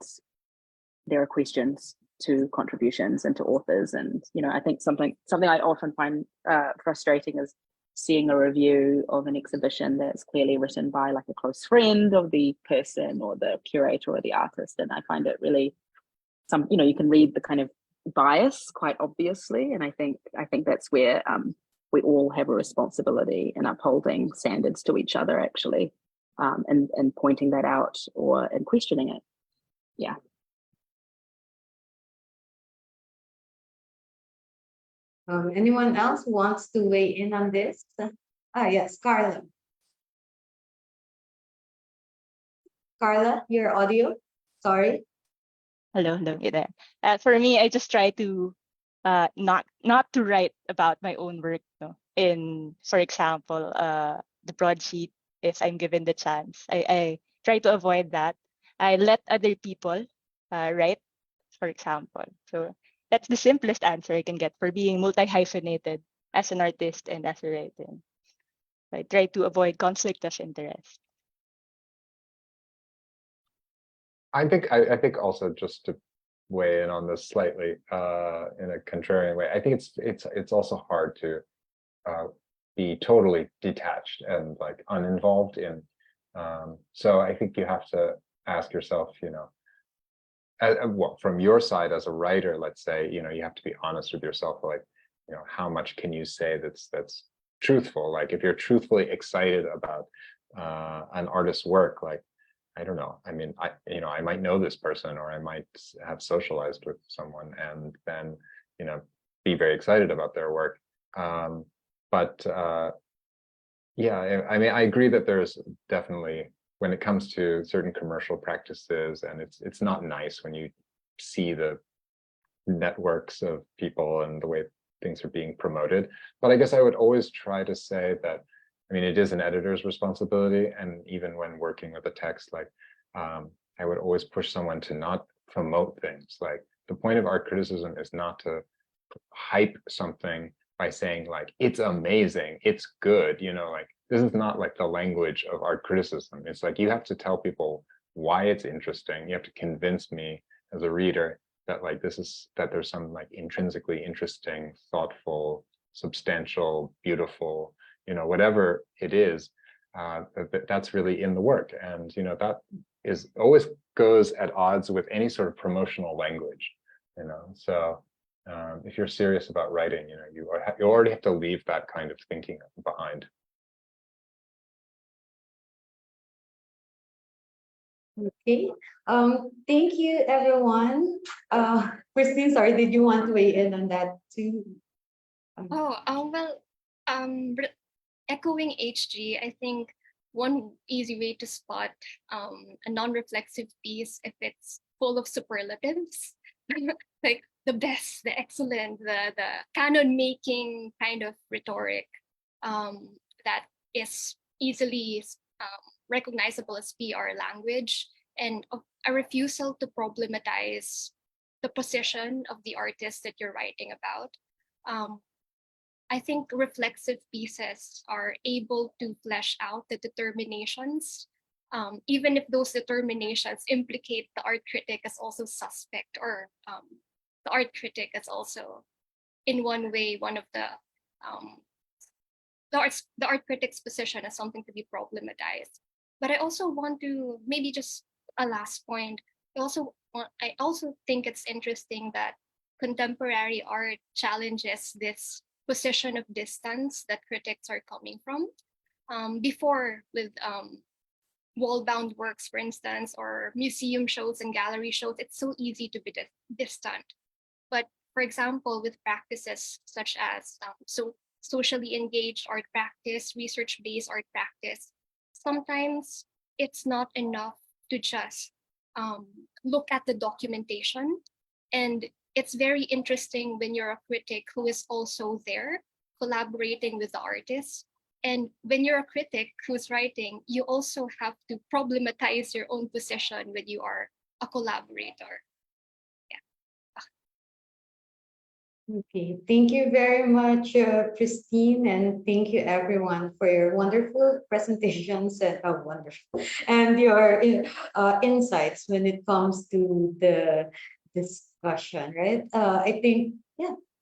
there are questions to contributions and to authors. And I think something I often find frustrating is seeing a review of an exhibition that's clearly written by like a close friend of the person or the curator or the artist, and I find it really you can read the kind of bias quite obviously, and I think that's where we all have a responsibility in upholding standards to each other, actually, and pointing that out and questioning it. Yeah. Anyone else wants to weigh in on this? Yes, Carla. Carla, your audio. Sorry. Hello, you there. For me, I just try to not to write about my own work. No, in for example, the broadsheet. If I'm given the chance, I try to avoid that. I let other people write, for example. So that's the simplest answer I can get for being multi hyphenated as an artist and as a writer. I try to avoid conflict of interest. I think also just to weigh in on this slightly in a contrarian way. I think it's also hard to be totally detached and like uninvolved in. So I think you have to ask yourself, well, from your side as a writer, let's say, you have to be honest with yourself, like, how much can you say that's truthful? Like, if you're truthfully excited about an artist's work, like, I don't know. I mean, I might know this person, or I might have socialized with someone, and then, be very excited about their work. But yeah, I mean, I agree that there's definitely, when it comes to certain commercial practices, and it's not nice when you see the networks of people and the way things are being promoted. But I guess I would always try to say that, I mean, it is an editor's responsibility, and even when working with a text, like, I would always push someone to not promote things. Like, the point of art criticism is not to hype something by saying like, it's amazing, it's good, like, this is not like the language of art criticism. It's like, you have to tell people why it's interesting. You have to convince me as a reader that like that there's some like intrinsically interesting, thoughtful, substantial, beautiful, whatever it is, that's really in the work. And that is always goes at odds with any sort of promotional language. So if you're serious about writing, you already have to leave that kind of thinking behind. Okay. Thank you, everyone. Christine, sorry, did you want to weigh in on that too? Well, echoing HG, I think one easy way to spot a non-reflexive piece, if it's full of superlatives, like the best, the excellent, the canon-making kind of rhetoric, that is easily recognizable as PR language, and a refusal to problematize the position of the artist that you're writing about. I think reflexive pieces are able to flesh out the determinations, even if those determinations implicate the art critic as also suspect, or the art critic as also, in one way, one of um, the art critic's position as something to be problematized. But I also want to, maybe just a last point. I also think it's interesting that contemporary art challenges this position of distance that critics are coming from. Before, with wall-bound works, for instance, or museum shows and gallery shows, it's so easy to be distant. But for example, with practices such as socially engaged art practice, research-based art practice, sometimes it's not enough to just look at the documentation. And it's very interesting when you're a critic who is also there collaborating with the artist. And when you're a critic who's writing, you also have to problematize your own position when you are a collaborator. Okay, thank you very much, Christine, and thank you everyone for your wonderful presentations and wonderful and your insights when it comes to the discussion. Right? I think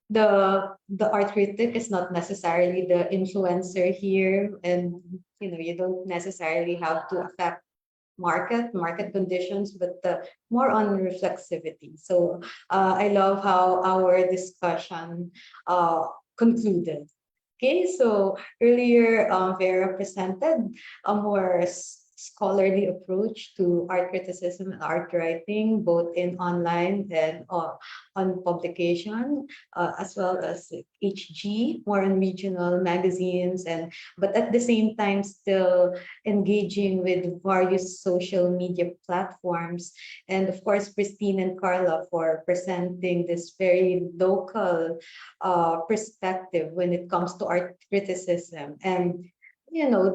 the art critic is not necessarily the influencer here, and you don't necessarily have to affect market conditions, but more on reflexivity. So I love how our discussion concluded. Okay, so earlier Vera presented a more scholarly approach to art criticism and art writing, both in online and on publication, as well as HG, more on regional magazines, and but at the same time still engaging with various social media platforms. And of course, Christine and Carla for presenting this very local perspective when it comes to art criticism and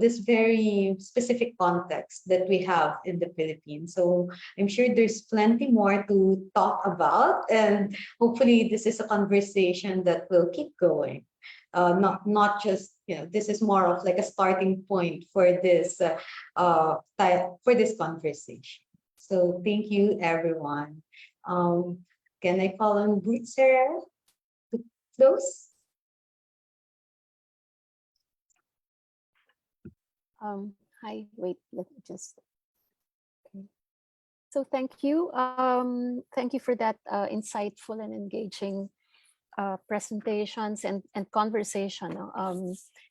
this very specific context that we have in the Philippines. So I'm sure there's plenty more to talk about, and hopefully this is a conversation that will keep going. Not just this is more of like a starting point for this for this conversation. So thank you, everyone. Can I call on Ruth Sarah to close? Hi, wait, let me just. Okay. So thank you. Thank you for that insightful and engaging presentations and conversation.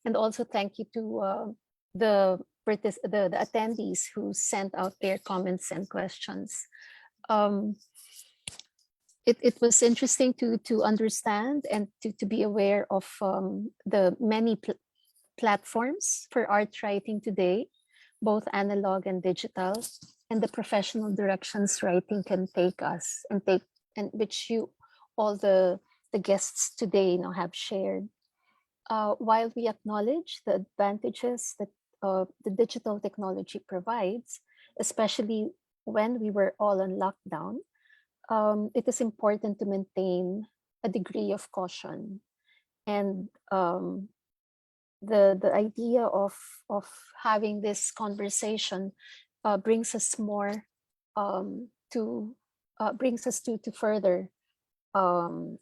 And also thank you to the attendees who sent out their comments and questions. It was interesting to understand and to be aware of the many platforms for art writing today, both analog and digital, and the professional directions writing can take us and which you all the guests today have shared. While we acknowledge the advantages that the digital technology provides, especially when we were all on lockdown, it is important to maintain a degree of caution. And the idea of having this conversation brings us more to brings us to further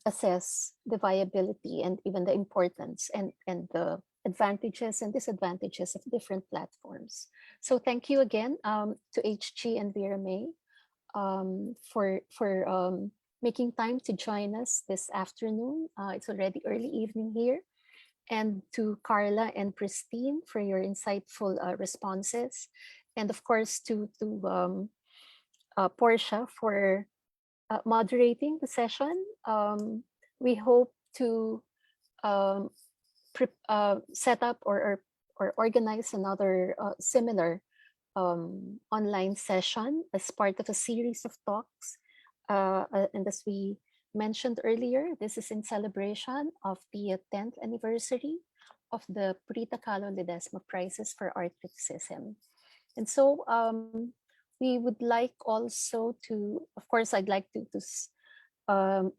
assess the viability and even the importance and the advantages and disadvantages of different platforms. So thank you again to HG and Vera May for making time to join us this afternoon. It's already early evening here. And to Carla and Christine for your insightful responses. And of course to Portia for moderating the session. We hope to set up or organize another similar online session as part of a series of talks. And as we mentioned earlier, this is in celebration of the 10th anniversary of the Purita Kahlo Ledesma Prizes for Art Criticism. And so we would like also to, of course, I'd like to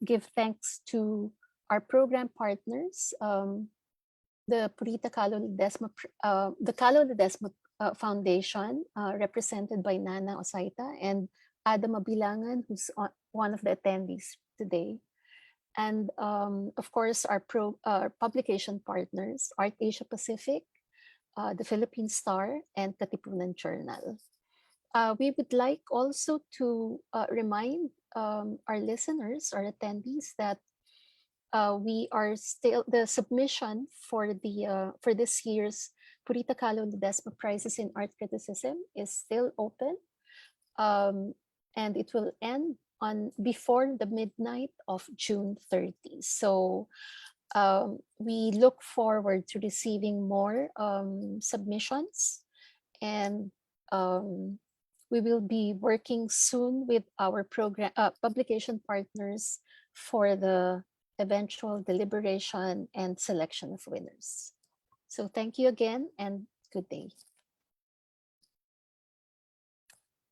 give thanks to our program partners, the Purita Kahlo Ledesma, the Kahlo Ledesma Foundation, represented by Nana Osaita and Ada Mabilangan, who's one of the attendees today. And of course, our publication partners, Art Asia Pacific, the Philippine Star, and Katipunan Journal. We would like also to remind our listeners, our attendees, that we are still, the submission for the for this year's Purita Kahlo Ledesma Prizes in Art Criticism is still open, and it will end on before the midnight of June 30. So we look forward to receiving more submissions, and we will be working soon with our program publication partners for the eventual deliberation and selection of winners. So thank you again and good day.